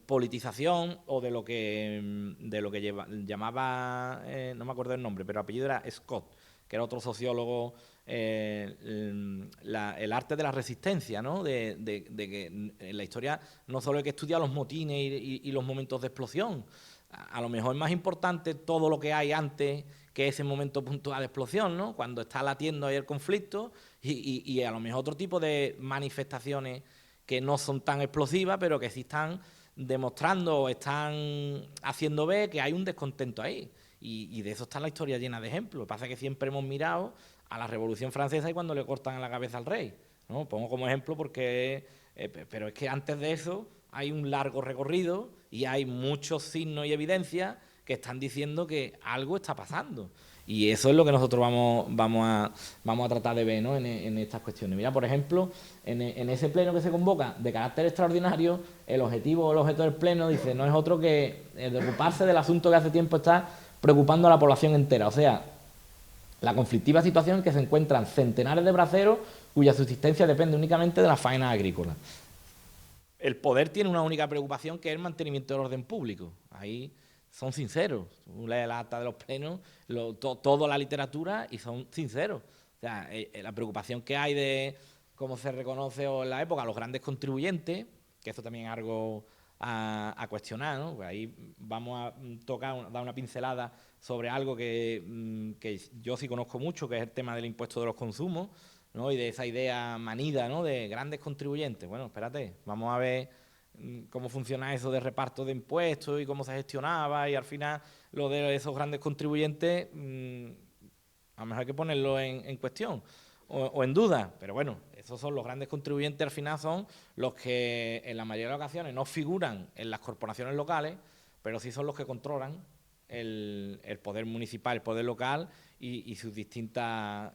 politización o de lo que llamaba, no me acuerdo el nombre, pero el apellido era Scott, que era otro sociólogo, el arte de la resistencia, ¿no? De que en la historia no solo hay que estudiar los motines y los momentos de explosión. A lo mejor es más importante todo lo que hay antes que ese momento puntual de explosión, ¿no? Cuando está latiendo ahí el conflicto y a lo mejor otro tipo de manifestaciones que no son tan explosivas, pero que sí están demostrando o están haciendo ver que hay un descontento ahí. Y de eso está la historia llena de ejemplos. Lo que pasa es que siempre hemos mirado a la Revolución Francesa y cuando le cortan la cabeza al rey, ¿no? Pongo como ejemplo porque... pero es que antes de eso hay un largo recorrido y hay muchos signos y evidencias que están diciendo que algo está pasando. Y eso es lo que nosotros vamos a tratar de ver, ¿no? en estas cuestiones. Mira, por ejemplo, en ese pleno que se convoca de carácter extraordinario, el objetivo o el objeto del pleno, dice, no es otro que de ocuparse del asunto que hace tiempo está preocupando a la población entera. O sea, la conflictiva situación en que se encuentran centenares de braceros cuya subsistencia depende únicamente de las faenas agrícolas. El poder tiene una única preocupación, que es el mantenimiento del orden público. Ahí son sinceros. Tú lees la acta de los plenos, toda la literatura y son sinceros. O sea, la preocupación que hay de cómo se reconoce en la época los grandes contribuyentes, que esto también es algo a cuestionar, ¿no? Pues ahí vamos a dar una pincelada sobre algo que yo sí conozco mucho, que es el tema del impuesto de los consumos, ¿no? Y de esa idea manida, ¿no? De grandes contribuyentes. Bueno, espérate, vamos a ver cómo funciona eso de reparto de impuestos y cómo se gestionaba, y al final lo de esos grandes contribuyentes, a lo mejor hay que ponerlo en cuestión o en duda, pero bueno, esos son los grandes contribuyentes, al final son los que en la mayoría de las ocasiones no figuran en las corporaciones locales, pero sí son los que controlan el poder municipal, el poder local y sus distintas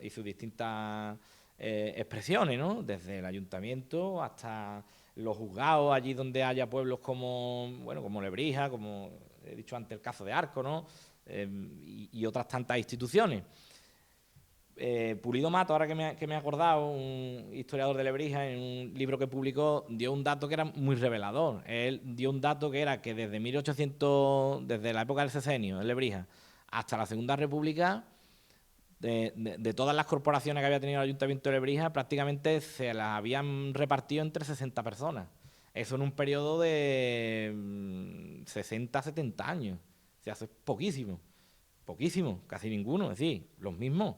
expresiones, ¿no? Desde el ayuntamiento hasta los juzgados, allí donde haya pueblos como, bueno, como Lebrija, como he dicho antes, el caso de Arco, ¿no? Y otras tantas instituciones. Pulido Mato, ahora que me he acordado, un historiador de Lebrija, en un libro que publicó, dio un dato que era muy revelador. Él dio un dato que era que desde 1800, desde la época del Sexenio, en Lebrija, hasta la Segunda República, de todas las corporaciones que había tenido el Ayuntamiento de Lebrija, prácticamente se las habían repartido entre 60 personas. Eso en un periodo de 60, 70 años. O sea, eso es poquísimo, poquísimo, casi ninguno, es decir, los mismos.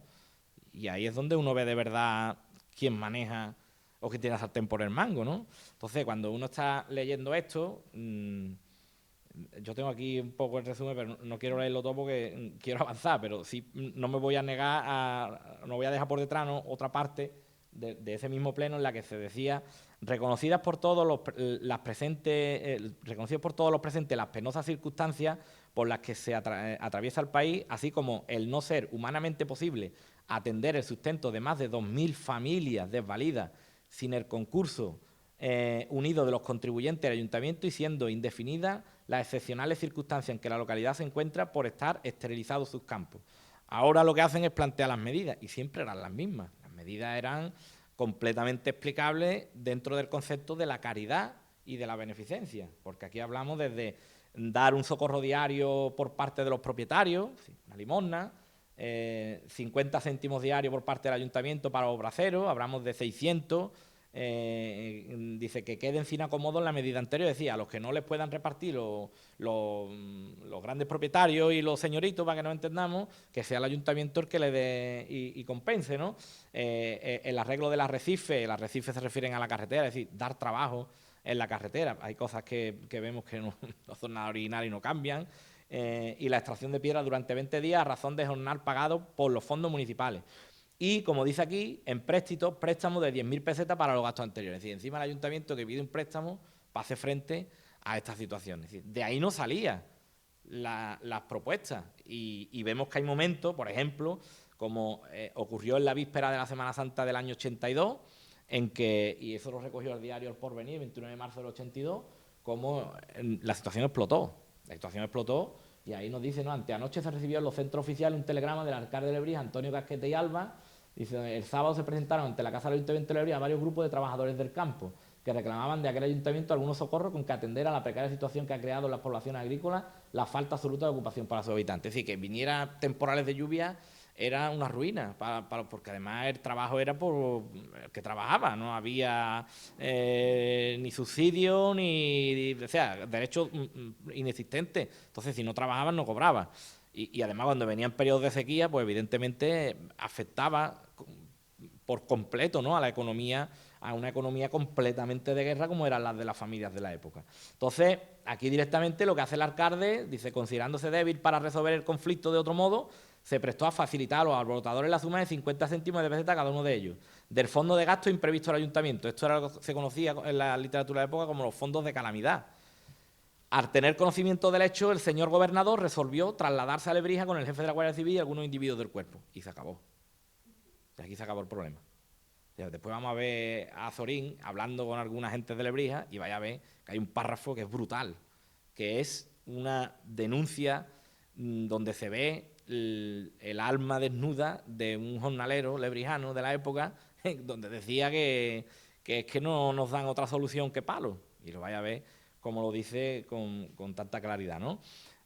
Y ahí es donde uno ve de verdad quién maneja o quién tiene la sartén por el mango, ¿no? Entonces, cuando uno está leyendo esto, yo tengo aquí un poco el resumen, pero no quiero leerlo todo porque quiero avanzar, pero sí no me voy a negar no voy a dejar por detrás, ¿no?, otra parte de ese mismo pleno en la que se decía: reconocidos por todos los presentes las penosas circunstancias por las que se atraviesa el país, así como el no ser humanamente posible atender el sustento de más de 2.000 familias desvalidas sin el concurso unido de los contribuyentes del ayuntamiento, y siendo indefinidas las excepcionales circunstancias en que la localidad se encuentra por estar esterilizados sus campos. Ahora lo que hacen es plantear las medidas, y siempre eran las mismas. Las medidas eran completamente explicables dentro del concepto de la caridad y de la beneficencia, porque aquí hablamos desde dar un socorro diario por parte de los propietarios, una limosna, 50 céntimos diarios por parte del ayuntamiento para los braceros, hablamos de 600, dice que queden sin acomodo en la medida anterior, decía, a los que no les puedan repartir los grandes propietarios y los señoritos, para que nos entendamos, que sea el ayuntamiento el que le dé y compense, ¿no? El arreglo del arrecife, el arrecife se refieren a la carretera, es decir, dar trabajo en la carretera. Hay cosas que vemos que no son nada originales y no cambian. Y la extracción de piedra durante 20 días a razón de jornal pagado por los fondos municipales. Y, como dice aquí, en préstamos de 10.000 pesetas para los gastos anteriores. Es decir, encima el ayuntamiento que pide un préstamo para hacer frente a esta situación. Es decir, de ahí no salían las propuestas. Y vemos que hay momentos, por ejemplo, como ocurrió en la víspera de la Semana Santa del año 82, en que, y eso lo recogió el diario El Porvenir, 29 de marzo del 82, como la situación explotó. La situación explotó y ahí nos dice, no, anteanoche se recibió en los centros oficiales un telegrama del alcalde de Lebrija, Antonio Casquete y Alba. Dice, el sábado se presentaron ante la Casa del Ayuntamiento de Lebrija varios grupos de trabajadores del campo que reclamaban de aquel ayuntamiento algunos socorros con que atender a la precaria situación que ha creado en las poblaciones agrícolas la falta absoluta de ocupación para sus habitantes. Es decir, que viniera temporales de lluvia era una ruina, porque además el trabajo era por el que trabajaba, no había ni subsidio, o sea, derechos inexistentes. Entonces, si no trabajaban, no cobraban. Y además, cuando venían periodos de sequía, pues evidentemente afectaba por completo, ¿no?, a la economía, a una economía completamente de guerra como eran las de las familias de la época. Entonces, aquí directamente lo que hace el alcalde, dice, considerándose débil para resolver el conflicto de otro modo, se prestó a facilitar a los alborotadores la suma de 50 céntimos de peseta cada uno de ellos, del fondo de gasto imprevisto del ayuntamiento. Esto era lo que se conocía en la literatura de la época como los fondos de calamidad. Al tener conocimiento del hecho, el señor gobernador resolvió trasladarse a Lebrija con el jefe de la Guardia Civil y algunos individuos del cuerpo. Y se acabó. Y aquí se acabó el problema. Después vamos a ver a Azorín hablando con alguna gente de Lebrija y vaya a ver que hay un párrafo que es brutal, que es una denuncia donde se ve el alma desnuda de un jornalero lebrijano de la época, donde decía que es que no nos dan otra solución que palo. Y lo vaya a ver como lo dice con tanta claridad, ¿no?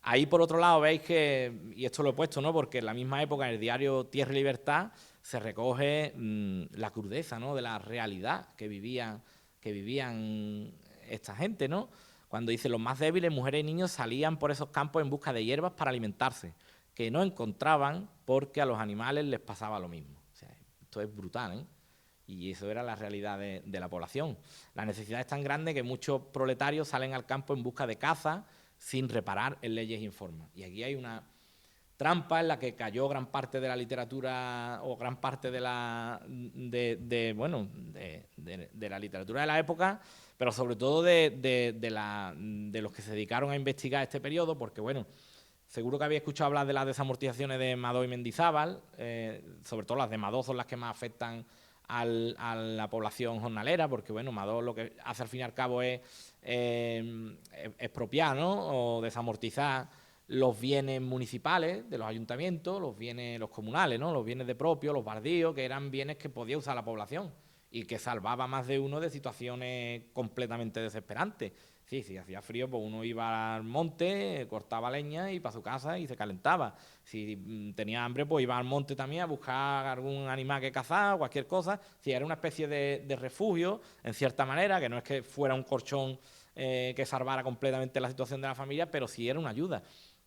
Ahí, por otro lado, veis que, y esto lo he puesto, ¿no? Porque en la misma época, en el diario Tierra y Libertad, se recoge la crudeza, ¿no? De la realidad que vivían esta gente, ¿no? Cuando dice, los más débiles, mujeres y niños, salían por esos campos en busca de hierbas para alimentarse, que no encontraban porque a los animales les pasaba lo mismo. O sea, esto es brutal, ¿eh? Y eso era la realidad de la población. La necesidad es tan grande que muchos proletarios salen al campo en busca de caza sin reparar en leyes y formas. Y aquí hay una trampa en la que cayó gran parte de la literatura o gran parte de la literatura de la época, pero sobre todo de los que se dedicaron a investigar este periodo, porque bueno, seguro que habéis escuchado hablar de las desamortizaciones de Madó y Mendizábal, sobre todo las de Madó son las que más afectan a la población jornalera, porque bueno, Madó lo que hace al fin y al cabo es expropiar, ¿no? O desamortizar los bienes municipales de los ayuntamientos, los comunales, ¿no? Los bienes de propio, los bardíos, que eran bienes que podía usar la población y que salvaba más de uno de situaciones completamente desesperantes. Sí, si hacía frío, pues uno iba al monte, cortaba leña y para su casa y se calentaba. Si tenía hambre, pues iba al monte también a buscar algún animal que cazar, cualquier cosa. Si era una especie de refugio, en cierta manera, que no es que fuera un colchón que salvara completamente la situación de la familia, pero sí era una ayuda.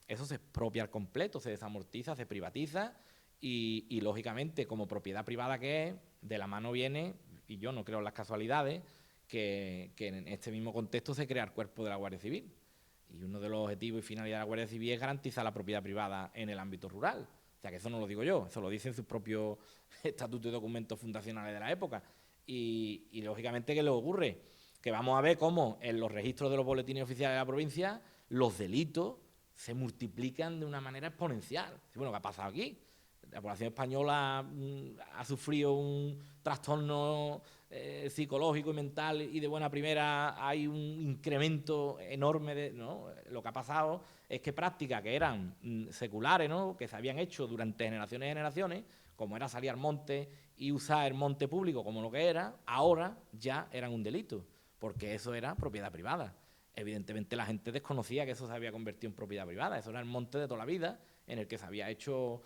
Eso se expropia al completo, se desamortiza, se privatiza y lógicamente, como propiedad privada que es, de la mano viene, y yo no creo en las casualidades, que en este mismo contexto se crea el cuerpo de la Guardia Civil. Y uno de los objetivos y finalidades de la Guardia Civil es garantizar la propiedad privada en el ámbito rural. O sea, que eso no lo digo yo, eso lo dicen sus propios estatutos y documentos fundacionales de la época. Y lógicamente, ¿qué le ocurre? Que vamos a ver cómo en los registros de los boletines oficiales de la provincia los delitos se multiplican de una manera exponencial. Bueno, ¿qué ha pasado aquí? La población española ha sufrido un trastorno psicológico y mental y de buena primera hay un incremento enorme de... ¿no? Lo que ha pasado es que prácticas que eran seculares, ¿no? Que se habían hecho durante generaciones y generaciones, como era salir al monte y usar el monte público como lo que era, ahora ya eran un delito, porque eso era propiedad privada. Evidentemente la gente desconocía que eso se había convertido en propiedad privada, eso era el monte de toda la vida en el que se había hecho,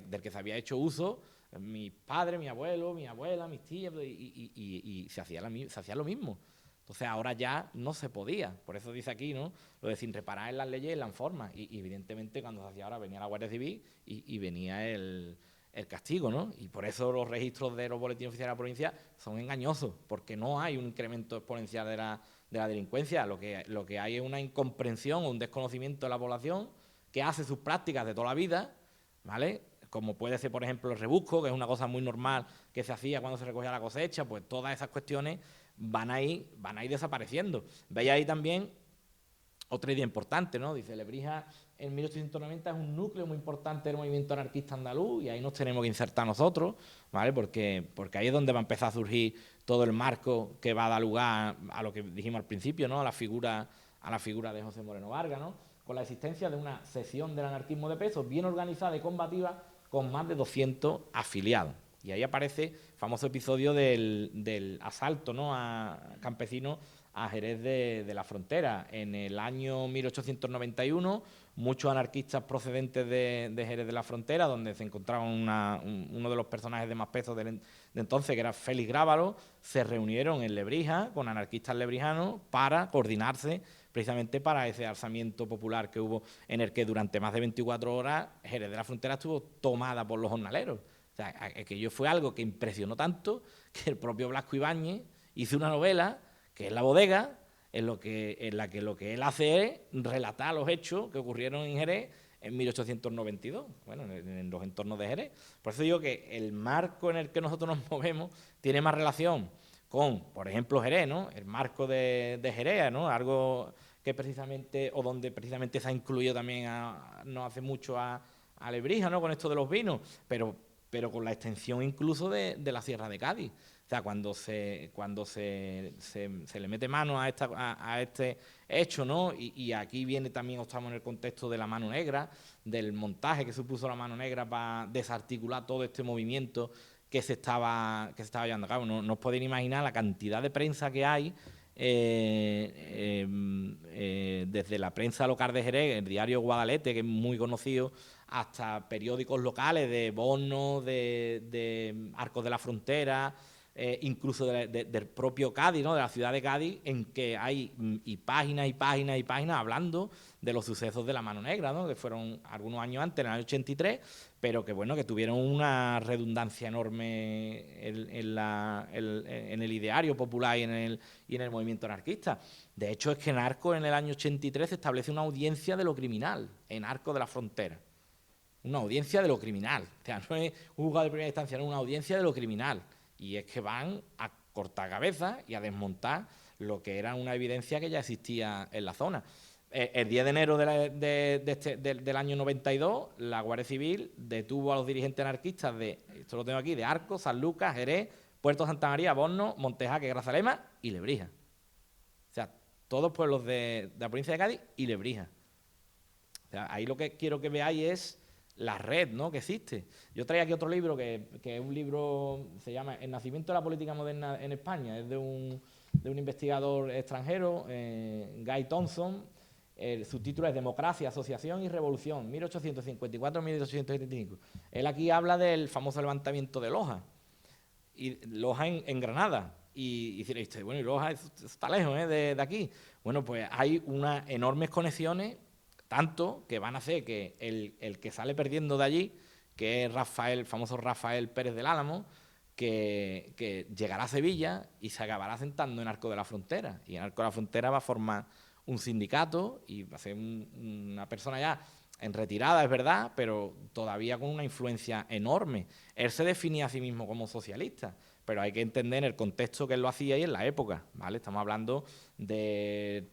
del que se había hecho uso mi padre, mi abuelo, mi abuela, mis tías, y se hacía lo mismo. Entonces ahora ya no se podía, por eso dice aquí, ¿no? Lo de sin reparar en las leyes y en las formas, y evidentemente cuando se hacía ahora venía la Guardia Civil y venía el castigo, ¿no? Y por eso los registros de los boletines oficiales de la provincia son engañosos, porque no hay un incremento exponencial de la delincuencia, lo que hay es una incomprensión o un desconocimiento de la población que hace sus prácticas de toda la vida, ¿vale? Como puede ser, por ejemplo, el rebusco, que es una cosa muy normal que se hacía cuando se recogía la cosecha, pues todas esas cuestiones van a ir desapareciendo. Veis ahí también otra idea importante, ¿no? Dice, Lebrija en 1890 es un núcleo muy importante del movimiento anarquista andaluz y ahí nos tenemos que insertar nosotros, ¿vale? Porque ahí es donde va a empezar a surgir todo el marco que va a dar lugar a lo que dijimos al principio, ¿no? A la figura de José Moreno Vargas, ¿no? Con la existencia de una sección del anarquismo de peso bien organizada y combativa con más de 200 afiliados. Y ahí aparece el famoso episodio del asalto, ¿no? A campesinos a Jerez de la Frontera. En el año 1891, muchos anarquistas procedentes de Jerez de la Frontera, donde se encontraba uno de los personajes de más peso de entonces, que era Félix Grábalo, se reunieron en Lebrija con anarquistas lebrijanos para coordinarse precisamente para ese alzamiento popular que hubo, en el que durante más de 24 horas Jerez de la Frontera estuvo tomada por los jornaleros. O sea, aquello fue algo que impresionó tanto que el propio Blasco Ibáñez hizo una novela, que es La Bodega, en la que lo que él hace es relatar los hechos que ocurrieron en Jerez en 1892, bueno, en los entornos de Jerez. Por eso digo que el marco en el que nosotros nos movemos tiene más relación con, por ejemplo, Jerez, ¿no? El marco de Jerez, ¿no? Algo que precisamente, o donde precisamente se ha incluido también no hace mucho a Lebrija, ¿no? Con esto de los vinos, pero con la extensión incluso de la Sierra de Cádiz. O sea, cuando se le mete mano a este hecho, ¿no? Y aquí viene también, estamos en el contexto de la mano negra, del montaje que supuso la mano negra para desarticular todo este movimiento que se estaba llevando a cabo. No os podéis imaginar la cantidad de prensa que hay desde la prensa local de Jerez, el diario Guadalete, que es muy conocido, hasta periódicos locales de Borno, de Arcos de la Frontera, incluso del propio Cádiz, ¿no?, de la ciudad de Cádiz, en que hay y páginas y páginas y páginas hablando de los sucesos de la Mano Negra, ¿no?, que fueron algunos años antes, en el año 83, pero que, bueno, que tuvieron una redundancia enorme en el ideario popular y en el movimiento anarquista. De hecho, es que en Arcos, en el año 83, se establece una audiencia de lo criminal, en Arcos de la Frontera. Una audiencia de lo criminal. O sea, no es un juzgado de primera instancia, no, una audiencia de lo criminal. Y es que van a cortar cabezas y a desmontar lo que era una evidencia que ya existía en la zona. El 10 de enero del año 92, la Guardia Civil detuvo a los dirigentes anarquistas esto lo tengo aquí, de Arcos, San Lucas, Jerez, Puerto Santa María, Borno, Montejaque, Grazalema y Lebrija. O sea, todos pueblos de la provincia de Cádiz y Lebrija. O sea, ahí lo que quiero que veáis es la red, ¿no?, que existe. Yo traía aquí otro libro que es un libro, se llama El nacimiento de la política moderna en España, es de un investigador extranjero, Guy Thompson. Su título es Democracia, Asociación y Revolución, 1854-1875. Él aquí habla del famoso levantamiento de Loja, y Loja en Granada. Y diréis, bueno, y Loja está lejos, de aquí. Bueno, pues hay unas enormes conexiones, tanto que van a hacer que el que sale perdiendo de allí, que es el famoso Rafael Pérez del Álamo, que llegará a Sevilla y se acabará sentando en Arcos de la Frontera. Y en Arcos de la Frontera va a formar un sindicato y va a ser una persona ya en retirada, es verdad, pero todavía con una influencia enorme. Él se definía a sí mismo como socialista, pero hay que entender el contexto que él lo hacía y en la época, ¿vale? Estamos hablando de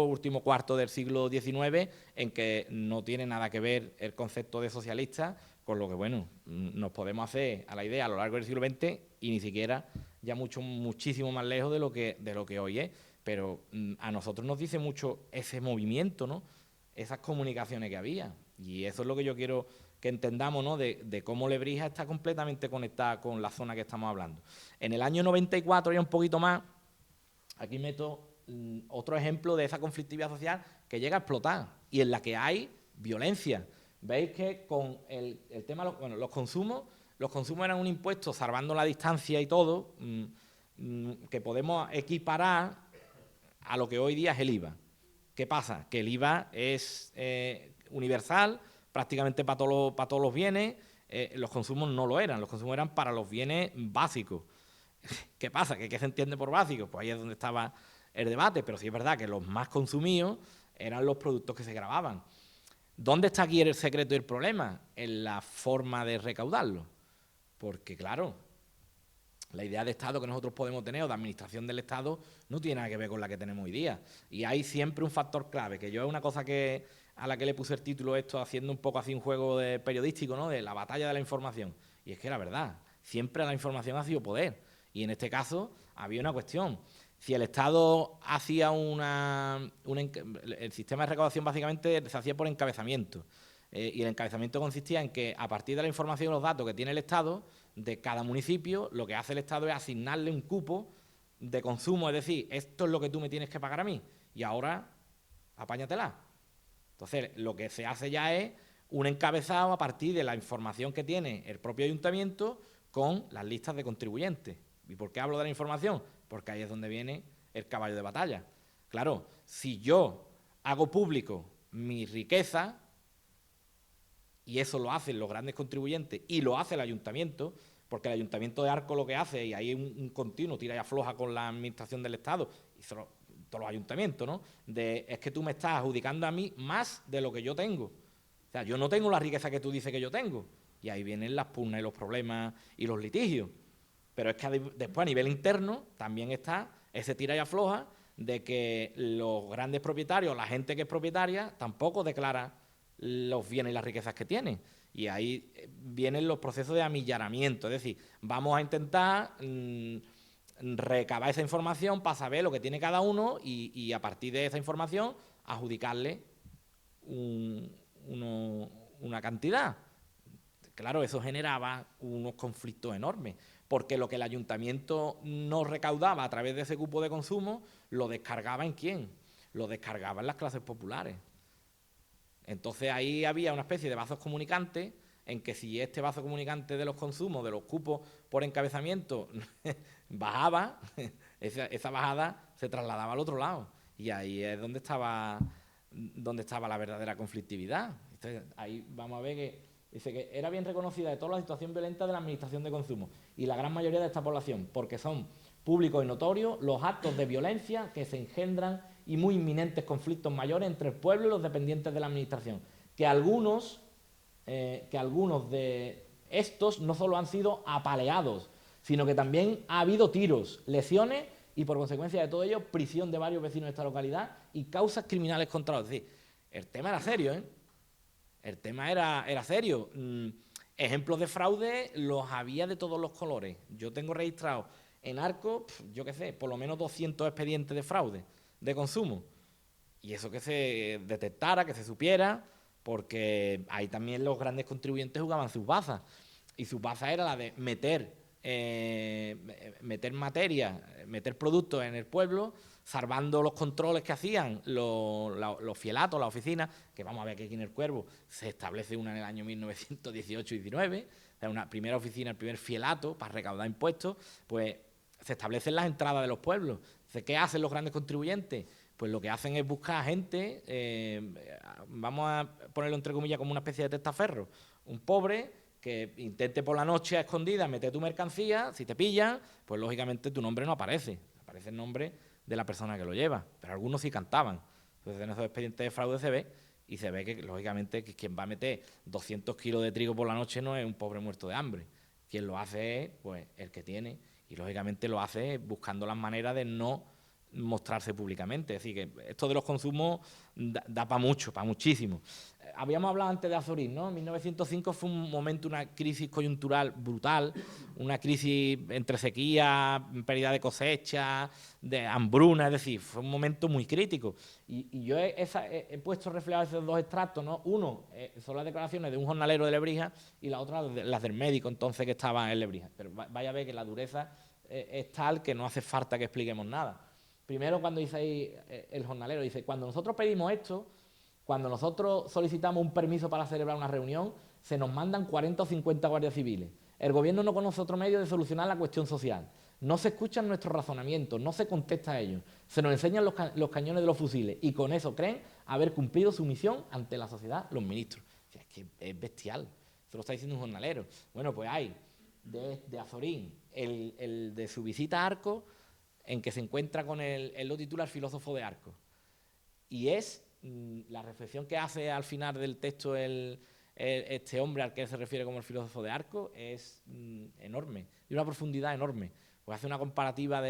último cuarto del siglo XIX, en que no tiene nada que ver el concepto de socialista con lo que, bueno, nos podemos hacer a la idea a lo largo del siglo XX y ni siquiera ya muchísimo más lejos de lo que hoy es. Pero a nosotros nos dice mucho ese movimiento, ¿no?, esas comunicaciones que había. Y eso es lo que yo quiero que entendamos, ¿no?, de cómo Lebrija está completamente conectada con la zona que estamos hablando. En el año 94, ya un poquito más, aquí meto otro ejemplo de esa conflictividad social que llega a explotar y en la que hay violencia. Veis que con el tema, los consumos eran un impuesto, salvando la distancia y todo, que podemos equiparar a lo que hoy día es el IVA. ¿Qué pasa? Que el IVA es universal, prácticamente para todos los bienes. Los consumos no lo eran, los consumos eran para los bienes básicos. ¿Qué pasa? ¿Qué se entiende por básicos? Pues ahí es donde estaba el debate, pero sí es verdad que los más consumidos eran los productos que se gravaban. ¿Dónde está aquí el secreto y el problema? En la forma de recaudarlo. Porque, claro, la idea de Estado que nosotros podemos tener o de administración del Estado no tiene nada que ver con la que tenemos hoy día. Y hay siempre un factor clave, que yo es una cosa a la que le puse el título esto, haciendo un poco así un juego periodístico, ¿no?, de la batalla de la información. Y es que la verdad, siempre la información ha sido poder. Y en este caso había una cuestión. Si el Estado hacía el sistema de recaudación básicamente se hacía por encabezamiento. Y el encabezamiento consistía en que a partir de la información y los datos que tiene el Estado de cada municipio, lo que hace el Estado es asignarle un cupo de consumo, es decir, esto es lo que tú me tienes que pagar a mí y ahora apáñatela. Entonces, lo que se hace ya es un encabezado a partir de la información que tiene el propio ayuntamiento con las listas de contribuyentes. ¿Y por qué hablo de la información? Porque ahí es donde viene el caballo de batalla. Claro, si yo hago público mi riqueza, y eso lo hacen los grandes contribuyentes y lo hace el ayuntamiento, porque el ayuntamiento de Arcos lo que hace, y ahí hay un continuo tira y afloja con la administración del Estado, y todos los ayuntamientos, ¿no?, es que tú me estás adjudicando a mí más de lo que yo tengo. O sea, yo no tengo la riqueza que tú dices que yo tengo. Y ahí vienen las pugnas y los problemas y los litigios. Pero es que después a nivel interno también está ese tira y afloja de que los grandes propietarios, la gente que es propietaria, tampoco declara los bienes y las riquezas que tiene. Y ahí vienen los procesos de amillaramiento, es decir, vamos a intentar recabar esa información para saber lo que tiene cada uno y a partir de esa información adjudicarle una cantidad. Claro, eso generaba unos conflictos enormes, porque lo que el ayuntamiento no recaudaba a través de ese cupo de consumo, lo descargaba ¿en quién? Lo descargaba en las clases populares. Entonces ahí había una especie de vasos comunicantes en que si este vaso comunicante de los consumos, de los cupos por encabezamiento, bajaba, esa bajada se trasladaba al otro lado. Y ahí es donde estaba la verdadera conflictividad. Entonces, ahí vamos a ver que dice que era bien reconocida de toda la situación violenta de la administración de consumo y la gran mayoría de esta población, porque son públicos y notorios los actos de violencia que se engendran y muy inminentes conflictos mayores entre el pueblo y los dependientes de la administración. Que algunos de estos no solo han sido apaleados, sino que también ha habido tiros, lesiones y, por consecuencia de todo ello, prisión de varios vecinos de esta localidad y causas criminales contra los. Es decir, el tema era serio, ¿eh? El tema era serio. Ejemplos de fraude los había de todos los colores. Yo tengo registrado en Arcos, yo qué sé, por lo menos 200 expedientes de fraude de consumo. Y eso que se detectara, que se supiera, porque ahí también los grandes contribuyentes jugaban sus bazas. Y su baza era la de meter materia, meter productos en el pueblo, salvando los controles que hacían los fielatos, las oficinas, que vamos a ver que aquí en El Cuervo se establece una en el año 1918-19, o sea, una primera oficina, el primer fielato para recaudar impuestos, pues se establecen las entradas de los pueblos. Entonces, ¿qué hacen los grandes contribuyentes? Pues lo que hacen es buscar a gente, vamos a ponerlo entre comillas como una especie de testaferro, un pobre que intente por la noche a escondidas meter tu mercancía. Si te pillan, pues lógicamente tu nombre no aparece, aparece el nombre de la persona que lo lleva, pero algunos sí cantaban. Entonces en esos expedientes de fraude se ve, y se ve que lógicamente que quien va a meter 200 kilos de trigo por la noche no es un pobre muerto de hambre. Quien lo hace es pues el que tiene, y lógicamente lo hace buscando las maneras de no mostrarse públicamente. Es decir, que esto de los consumos da para mucho, para muchísimo. Habíamos hablado antes de Azorín, ¿no? En 1905 fue un momento, una crisis coyuntural brutal, una crisis entre sequía, pérdida de cosecha, de hambruna, es decir, fue un momento muy crítico. Y yo he puesto reflejados esos dos extractos, ¿no? Uno son las declaraciones de un jornalero de Lebrija y la otra las del médico entonces que estaba en Lebrija. Pero vaya a ver que la dureza es tal que no hace falta que expliquemos nada. Primero, cuando dice ahí el jornalero, dice, cuando nosotros pedimos esto, cuando nosotros solicitamos un permiso para celebrar una reunión, se nos mandan 40 o 50 guardias civiles. El gobierno no conoce otro medio de solucionar la cuestión social. No se escuchan nuestros razonamientos, no se contesta a ellos. Se nos enseñan los cañones de los fusiles y con eso creen haber cumplido su misión ante la sociedad los ministros. O sea, es que es bestial. Eso lo está diciendo un jornalero. Bueno, pues hay de Azorín, el de su visita a Arcos, en que se encuentra con él lo titula El filósofo de Arcos. Y es la reflexión que hace al final del texto este hombre al que él se refiere como el filósofo de Arcos es enorme, de una profundidad enorme. Pues hace una comparativa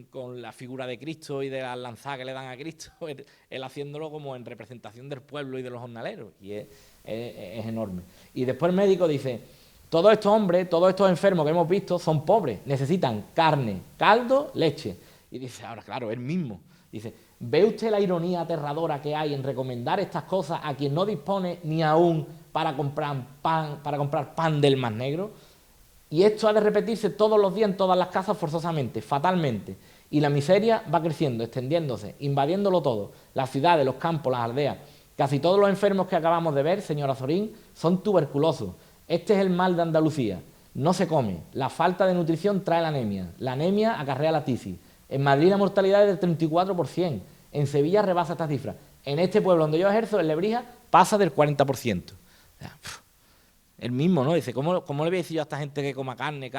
con la figura de Cristo y de las lanzadas que le dan a Cristo, él haciéndolo como en representación del pueblo y de los jornaleros, y es enorme. Y después el médico dice, todos estos hombres, todos estos enfermos que hemos visto son pobres, necesitan carne, caldo, leche. Y dice, ahora claro, él mismo, dice, ¿ve usted la ironía aterradora que hay en recomendar estas cosas a quien no dispone ni aún para comprar pan del más negro? Y esto ha de repetirse todos los días en todas las casas forzosamente, fatalmente. Y la miseria va creciendo, extendiéndose, invadiéndolo todo. Las ciudades, los campos, las aldeas. Casi todos los enfermos que acabamos de ver, señora Azorín, son tuberculosos. Este es el mal de Andalucía. No se come. La falta de nutrición trae la anemia. La anemia acarrea la tisis. En Madrid la mortalidad es del 34%. En Sevilla rebasa esta cifra. En este pueblo donde yo ejerzo, en Lebrija, pasa del 40%. O sea, el mismo, ¿no? Dice, ¿cómo le voy a decir yo a esta gente que coma carne,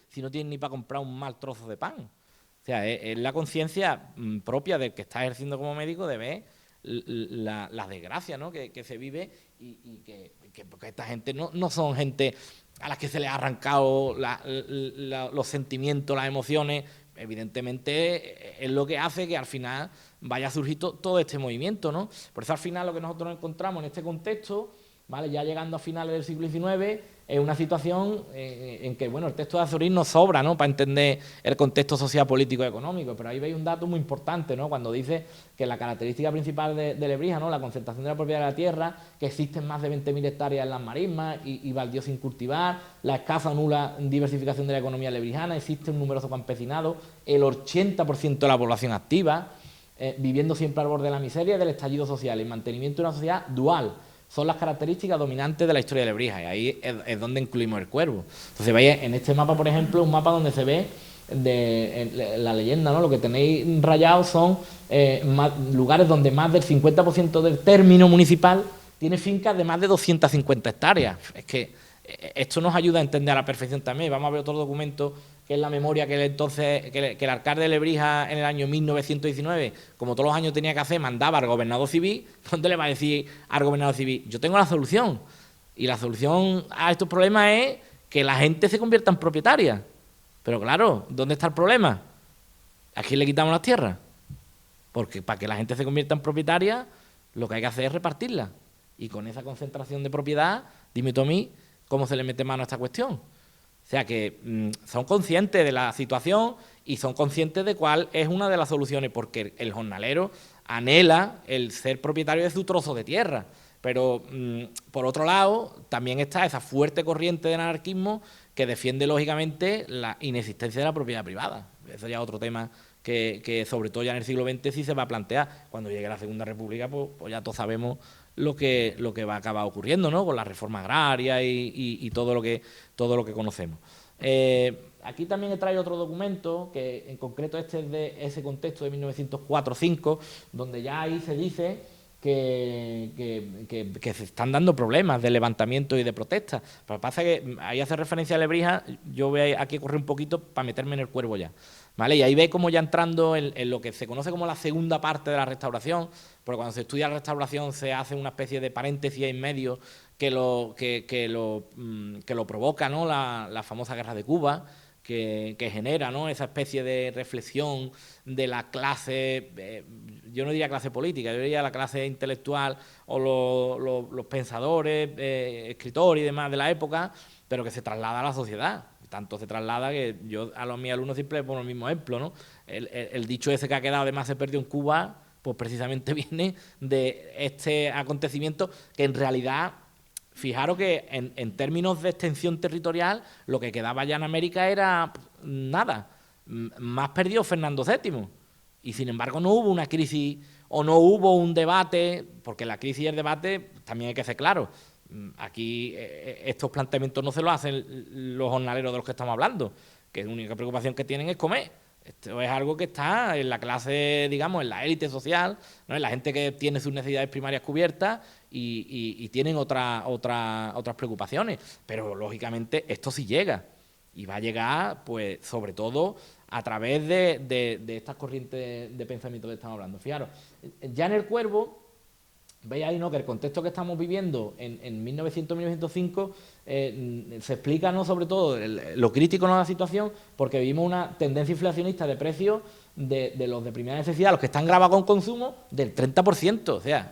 si no tienen ni para comprar un mal trozo de pan? O sea, es la conciencia propia del que está ejerciendo como médico de ver la desgracia, ¿no? que se vive y que porque esta gente no son gente a las que se les ha arrancado los sentimientos, las emociones. Evidentemente es lo que hace que al final vaya a surgir todo este movimiento, ¿no? Por eso al final lo que nosotros encontramos en este contexto, ¿vale? Ya llegando a finales del siglo XIX, es una situación en que, bueno, el texto de Azorín nos sobra, ¿no?, para entender el contexto social, político y económico, pero ahí veis un dato muy importante, ¿no?, cuando dice que la característica principal de Lebrija, ¿no?, la concentración de la propiedad de la tierra, que existen más de 20.000 hectáreas en las marismas y baldíos sin cultivar, la escasa o nula diversificación de la economía lebrijana, existe un numeroso campesinado, el 80% de la población activa, viviendo siempre al borde de la miseria y del estallido social, y mantenimiento de una sociedad dual, son las características dominantes de la historia de Lebrija, y ahí es donde incluimos el cuervo. Entonces veis en este mapa, por ejemplo, un mapa donde se ve la leyenda, ¿no? Lo que tenéis rayado son lugares donde más del 50% del término municipal tiene fincas de más de 250 hectáreas. Es que esto nos ayuda a entender a la perfección también. Vamos a ver otro documento, que es la memoria que el alcalde de Lebrija en el año 1919, como todos los años tenía que hacer, mandaba al gobernador civil. ¿Dónde le va a decir al gobernador civil? Yo tengo la solución. Y la solución a estos problemas es que la gente se convierta en propietaria. Pero claro, ¿dónde está el problema? ¿A quién le quitamos las tierras? Porque para que la gente se convierta en propietaria, lo que hay que hacer es repartirla. Y con esa concentración de propiedad, dime tú a mí, ¿cómo se le mete mano a esta cuestión? O sea que son conscientes de la situación y son conscientes de cuál es una de las soluciones, porque el jornalero anhela el ser propietario de su trozo de tierra. Pero, por otro lado, también está esa fuerte corriente del anarquismo que defiende, lógicamente, la inexistencia de la propiedad privada. Eso ya es otro tema que sobre todo ya en el siglo XX sí se va a plantear. Cuando llegue la Segunda República, pues ya todos sabemos lo que va a acabar ocurriendo, ¿no?, con la reforma agraria y todo lo que conocemos. Aquí también he traído otro documento, que en concreto este es de ese contexto de 1904-5, donde ya ahí se dice que se están dando problemas de levantamiento y de protesta. Pero pasa que ahí hace referencia a Lebrija, yo voy aquí a correr un poquito para meterme en el cuervo ya, ¿vale? Y ahí veis como ya entrando en lo que se conoce como la segunda parte de la restauración, porque cuando se estudia la restauración se hace una especie de paréntesis en medio que lo provoca, ¿no?, la famosa Guerra de Cuba, que genera, ¿no?, esa especie de reflexión de la clase, yo no diría clase política, yo diría la clase intelectual o los pensadores, escritores y demás de la época, pero que se traslada a la sociedad. Tanto se traslada que yo a mis alumnos siempre les pongo el mismo ejemplo, ¿no? El dicho ese que ha quedado, además se perdió en Cuba, pues precisamente viene de este acontecimiento que en realidad, fijaros que en términos de extensión territorial, lo que quedaba ya en América era nada. Más perdió Fernando VII. Y sin embargo no hubo una crisis o no hubo un debate, porque la crisis y el debate también hay que ser claro. Aquí estos planteamientos no se los hacen los jornaleros de los que estamos hablando, que la única preocupación que tienen es comer. Esto es algo que está en la clase, digamos, en la élite social, ¿no?, en la gente que tiene sus necesidades primarias cubiertas y tienen otras preocupaciones. Pero, lógicamente, esto sí llega. Y va a llegar, pues, sobre todo a través de estas corrientes de pensamiento que estamos hablando. Fijaros, ya en el Cuervo, veis ahí, ¿no?, que el contexto que estamos viviendo en 1900-1905 se explica, ¿no?, sobre todo lo crítico, ¿no?, de la situación, porque vivimos una tendencia inflacionista de precios de los de primera necesidad, los que están grabados con consumo, del 30%. O sea,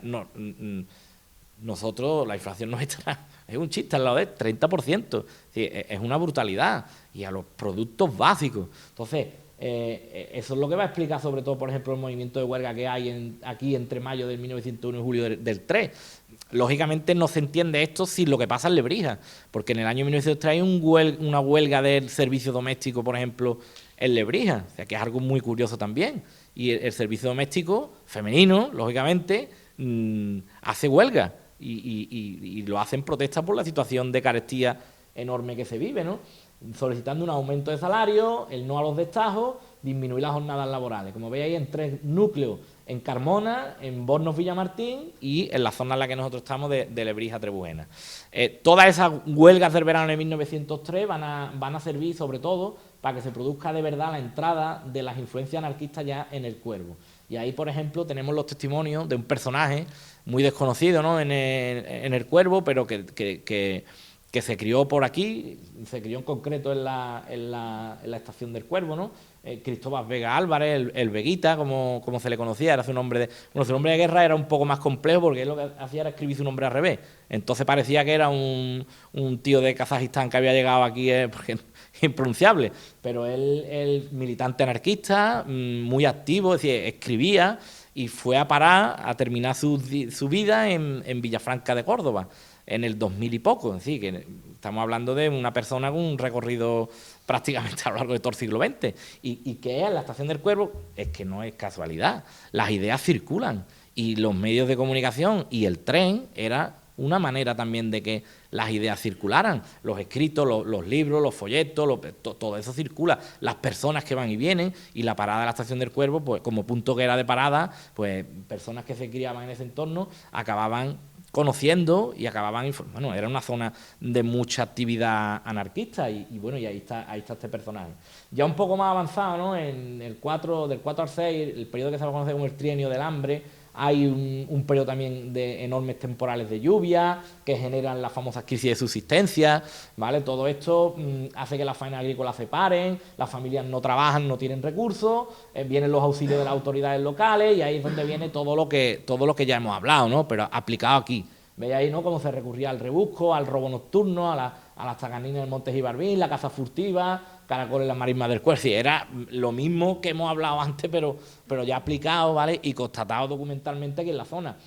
nosotros, la inflación nuestra es un chiste al lado del 30%. Es una brutalidad. Y a los productos básicos. Entonces, eso es lo que va a explicar sobre todo, por ejemplo, el movimiento de huelga que hay aquí entre mayo del 1901 y julio del 3. Lógicamente no se entiende esto sin lo que pasa en Lebrija, porque en el año 1903 hay una huelga del servicio doméstico, por ejemplo, en Lebrija, o sea que es algo muy curioso también. Y el servicio doméstico femenino, lógicamente, hace huelga y lo hace en protesta por la situación de carestía enorme que se vive, ¿no?, solicitando un aumento de salario, el no a los destajos, disminuir las jornadas laborales. Como veis ahí, en 3 núcleos, en Carmona, en Bornos Villamartín y en la zona en la que nosotros estamos de Lebrija Trebujena. Todas esas huelgas del verano de 1903 van a servir sobre todo para que se produzca de verdad la entrada de las influencias anarquistas ya en el Cuervo. Y ahí, por ejemplo, tenemos los testimonios de un personaje muy desconocido, ¿no?, en el Cuervo, pero que que se crió por aquí, se crió en concreto en la Estación del Cuervo, ¿no? Cristóbal Vega Álvarez, el Veguita, como se le conocía, era su nombre de... Bueno, su nombre de guerra era un poco más complejo porque él lo que hacía era escribir su nombre al revés. Entonces parecía que era un tío de Kazajistán que había llegado aquí, porque impronunciable, pero él militante anarquista, muy activo, es decir, escribía y fue a parar, a terminar su vida en Villafranca de Córdoba, en el 2000 y poco, es decir, que estamos hablando de una persona con un recorrido prácticamente a lo largo de todo el siglo XX. ¿Y qué es la Estación del Cuervo? Es que no es casualidad, las ideas circulan y los medios de comunicación y el tren era una manera también de que las ideas circularan, los escritos, los libros, los folletos, todo eso circula, las personas que van y vienen, y la parada de la Estación del Cuervo, pues como punto que era de parada, pues personas que se criaban en ese entorno acababan conociendo y acababan, bueno, era una zona de mucha actividad anarquista y bueno, y ahí está este personaje. Ya un poco más avanzado, ¿no? En el 4, del 4 al 6, el periodo que se va a conocer como el trienio del hambre, hay un periodo también de enormes temporales de lluvia que generan las famosas crisis de subsistencia, ¿vale? Todo esto hace que las faenas agrícolas se paren, las familias no trabajan, no tienen recursos, vienen los auxilios de las autoridades locales y ahí es donde viene todo lo que ya hemos hablado, ¿no? Pero aplicado aquí. ¿Veis ahí, no? Cómo se recurría al rebusco, al robo nocturno, a las taganinas del Monte Gibarbín, la caza furtiva, caracoles en las marismas del Cuervo. Sí, era lo mismo que hemos hablado antes, pero ya aplicado, ¿vale? Y constatado documentalmente aquí en la zona.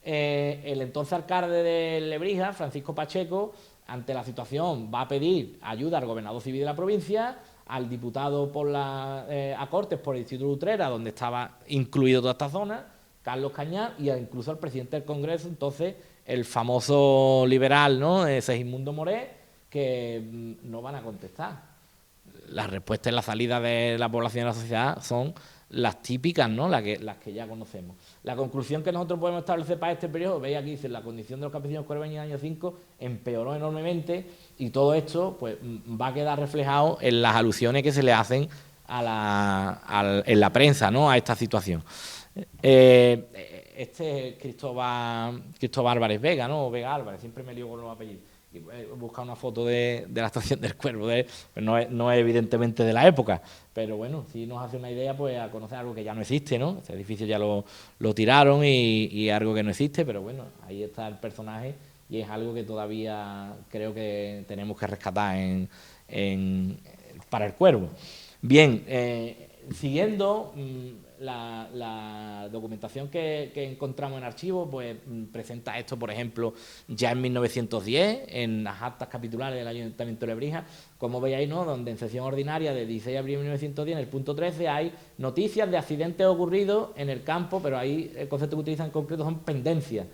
El entonces alcalde de Lebrija, Francisco Pacheco, ante la situación va a pedir ayuda al gobernador civil de la provincia, al diputado a Cortes por el Instituto de Utrera, donde estaba incluido toda esta zona, Carlos Cañar, y incluso al presidente del Congreso, entonces el famoso liberal, ¿no? Segismundo Moret, que no van a contestar. Las respuestas en la salida de la población de la sociedad son las típicas, ¿no? Las que ya conocemos. La conclusión que nosotros podemos establecer para este periodo, veis aquí, dice, la condición de los campesinos cuerveños en el año 5 empeoró enormemente y todo esto pues va a quedar reflejado en las alusiones que se le hacen en la prensa, ¿no? A esta situación. Este es Cristóbal Álvarez Vega, ¿no? O Vega Álvarez, siempre me lío con los apellidos. Y he buscado una foto de la Estación del Cuervo, pues no es evidentemente de la época, pero bueno, sí nos hace una idea pues a conocer algo que ya no existe, ¿no? Este edificio ya lo tiraron y algo que no existe, pero bueno, ahí está el personaje y es algo que todavía creo que tenemos que rescatar para el Cuervo. Bien, siguiendo la documentación que encontramos en archivos, pues presenta esto, por ejemplo, ya en 1910, en las actas capitulares del Ayuntamiento de Lebrija, como veis ahí, ¿no? Donde en sesión ordinaria de 16 de abril de 1910, en el punto 13, hay noticias de accidentes ocurridos en el campo, pero ahí el concepto que utilizan en concreto son pendencias.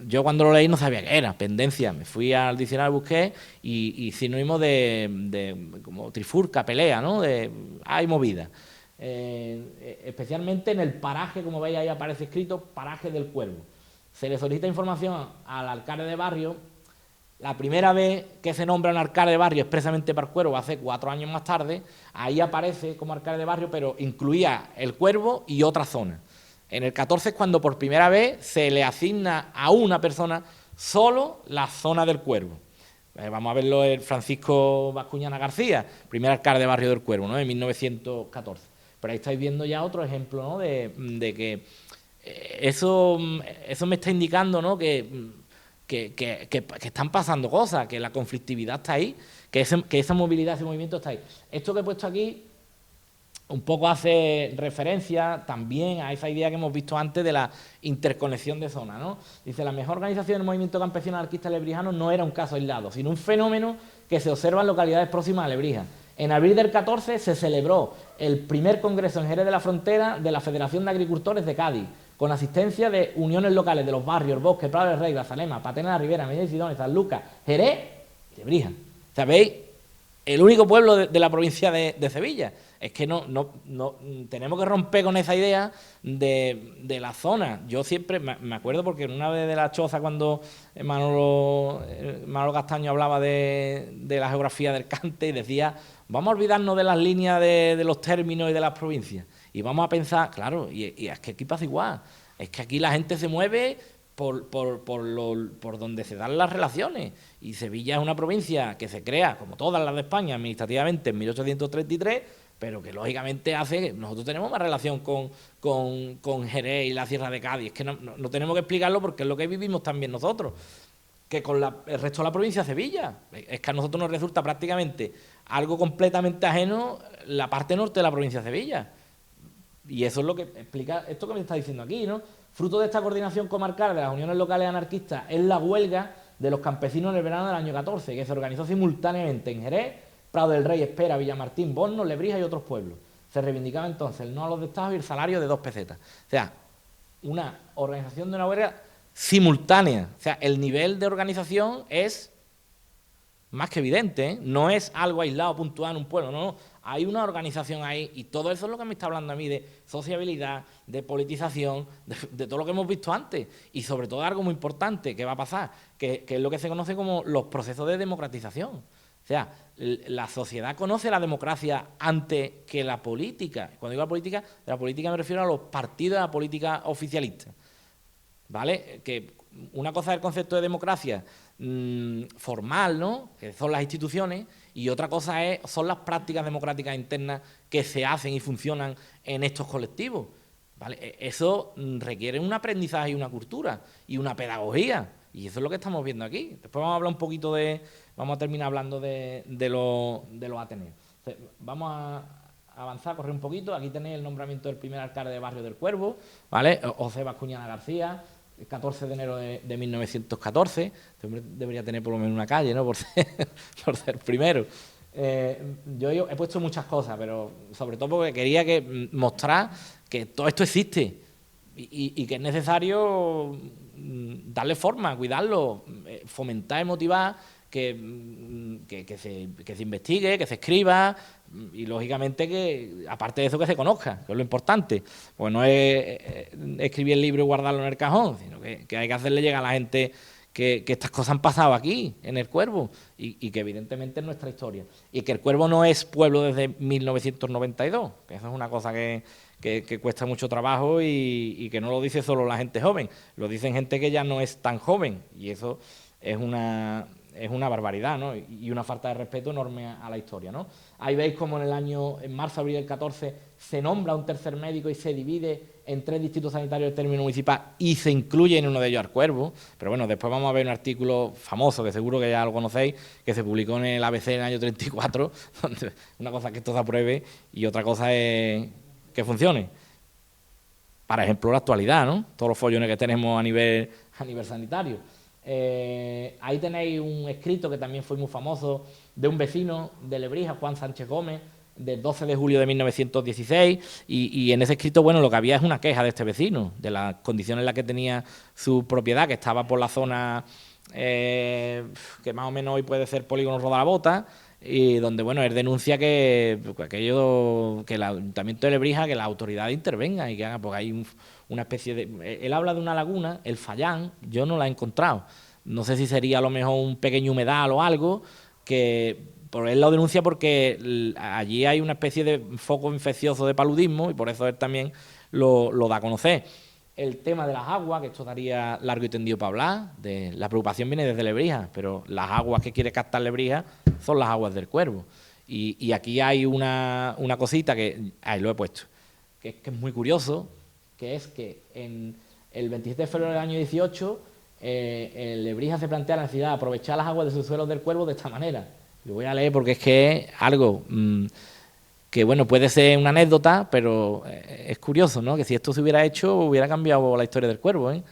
Yo cuando lo leí no sabía qué era, pendencia. Me fui al diccionario, busqué y sinónimo de como trifurca, pelea, ¿no? Hay movida. Especialmente en el paraje, como veis ahí aparece escrito, paraje del Cuervo. Se le solicita información al alcalde de barrio. La primera vez que se nombra un alcalde de barrio expresamente para el Cuervo, hace 4 años más tarde, ahí aparece como alcalde de barrio, pero incluía el Cuervo y otra zona. En el 14 es cuando por primera vez se le asigna a una persona solo la zona del Cuervo. Vamos a verlo el Francisco Bascuñana García, primer alcalde de barrio del Cuervo, ¿no? En 1914. Pero ahí estáis viendo ya otro ejemplo, ¿no? de que eso me está indicando, ¿no? que están pasando cosas, que la conflictividad está ahí, que esa movilidad, ese movimiento está ahí. Esto que he puesto aquí un poco hace referencia también a esa idea que hemos visto antes de la interconexión de zonas, ¿no? Dice, la mejor organización del movimiento campesino anarquista lebrijano no era un caso aislado, sino un fenómeno que se observa en localidades próximas a Lebrija. En abril del 14 se celebró el primer congreso en Jerez de la Frontera de la Federación de Agricultores de Cádiz, con asistencia de uniones locales de los barrios Bosque, Prado de Rey, Grazalema, Patena de la Ribera, Medina y Sidonia, San Lucas, Jerez y Lebrija. ¿Sabéis? El único pueblo de la provincia de Sevilla. Es que no tenemos que romper con esa idea de la zona. Yo siempre me acuerdo porque en una vez de la choza cuando Manolo Castaño hablaba de la geografía del cante y decía, vamos a olvidarnos de las líneas de los términos y de las provincias y vamos a pensar, claro, y es que aquí pasa igual, es que aquí la gente se mueve por donde se dan las relaciones. Y Sevilla es una provincia que se crea, como todas las de España, administrativamente en 1833, pero que lógicamente hace que nosotros tenemos más relación con Jerez y la Sierra de Cádiz. Es que no tenemos que explicarlo porque es lo que vivimos también nosotros, que con el resto de la provincia de Sevilla. Es que a nosotros nos resulta prácticamente algo completamente ajeno la parte norte de la provincia de Sevilla. Y eso es lo que explica esto que me está diciendo aquí, ¿no? Fruto de esta coordinación comarcal de las uniones locales anarquistas es la huelga de los campesinos en el verano del año 14, que se organizó simultáneamente en Jerez, Prado del Rey, Espera, Villamartín, Borno, Lebrija y otros pueblos. Se reivindicaba entonces el no a los destados y el salario de 2 pesetas. O sea, una organización de una huelga simultánea. O sea, el nivel de organización es más que evidente, ¿eh? No es algo aislado, puntual en un pueblo, no. Hay una organización ahí y todo eso es lo que me está hablando a mí de sociabilidad, de politización, de todo lo que hemos visto antes. Y sobre todo algo muy importante que va a pasar, que es lo que se conoce como los procesos de democratización. O sea, la sociedad conoce la democracia antes que la política. Cuando digo de la política me refiero a los partidos de la política oficialista. ¿Vale? Que una cosa es el concepto de democracia formal, ¿no? Que son las instituciones, y otra cosa son las prácticas democráticas internas que se hacen y funcionan en estos colectivos. ¿Vale? Eso requiere un aprendizaje y una cultura y una pedagogía, y eso es lo que estamos viendo aquí. Después vamos a hablar un poquito vamos a terminar hablando de los Ateneos. Entonces, vamos a avanzar, correr un poquito. Aquí tenéis el nombramiento del primer alcalde de Barrio del Cuervo, ¿vale? José Bascuñana García, el 14 de enero de 1914, debería tener por lo menos una calle, ¿no? Por ser primero. Yo he puesto muchas cosas, pero sobre todo porque quería mostrar que todo esto existe y que es necesario darle forma, cuidarlo, fomentar y motivar que se investigue, que se escriba y lógicamente que, aparte de eso, que se conozca, que es lo importante. Pues no es escribir el libro y guardarlo en el cajón, sino que hay que hacerle llegar a la gente que estas cosas han pasado aquí, en el Cuervo, y que evidentemente es nuestra historia. Y que el Cuervo no es pueblo desde 1992, que eso es una cosa que cuesta mucho trabajo y que no lo dice solo la gente joven, lo dicen gente que ya no es tan joven, y eso es una barbaridad, ¿no? Y una falta de respeto enorme a la historia, ¿no? Ahí veis como en marzo-abril del 14 se nombra un tercer médico y se divide en 3 distritos sanitarios del término municipal y se incluye en uno de ellos al Cuervo. Pero bueno, después vamos a ver un artículo famoso, que seguro que ya lo conocéis, que se publicó en el ABC en el año 34, donde una cosa es que esto se apruebe y otra cosa es que funcione. Para ejemplo, la actualidad, ¿no? Todos los follones que tenemos a nivel sanitario. Ahí tenéis un escrito que también fue muy famoso de un vecino de Lebrija, Juan Sánchez Gómez, del 12 de julio de 1916, y en ese escrito, bueno, lo que había es una queja de este vecino, de las condiciones en las que tenía su propiedad, que estaba por la zona que más o menos hoy puede ser Polígono Rodalabota, y donde, bueno, él denuncia que el Ayuntamiento de Lebrija, que las autoridades intervengan y que hagan, porque hay una especie de... Él habla de una laguna, el Fallán, yo no la he encontrado. No sé si sería a lo mejor un pequeño humedal o algo, pero él lo denuncia porque allí hay una especie de foco infeccioso de paludismo y por eso él también lo da a conocer. El tema de las aguas, que esto daría largo y tendido para hablar, la preocupación viene desde Lebrija, pero las aguas que quiere captar Lebrija son las aguas del Cuervo. Y aquí hay una cosita que, ahí lo he puesto, que es muy curioso, que es que en el 27 de febrero del año 18, Lebrija se plantea la necesidad de aprovechar las aguas de sus suelos del Cuervo de esta manera. Lo voy a leer porque es que es algo que, bueno, puede ser una anécdota, pero es curioso, ¿no? Que si esto se hubiera hecho, hubiera cambiado la historia del Cuervo, ¿eh?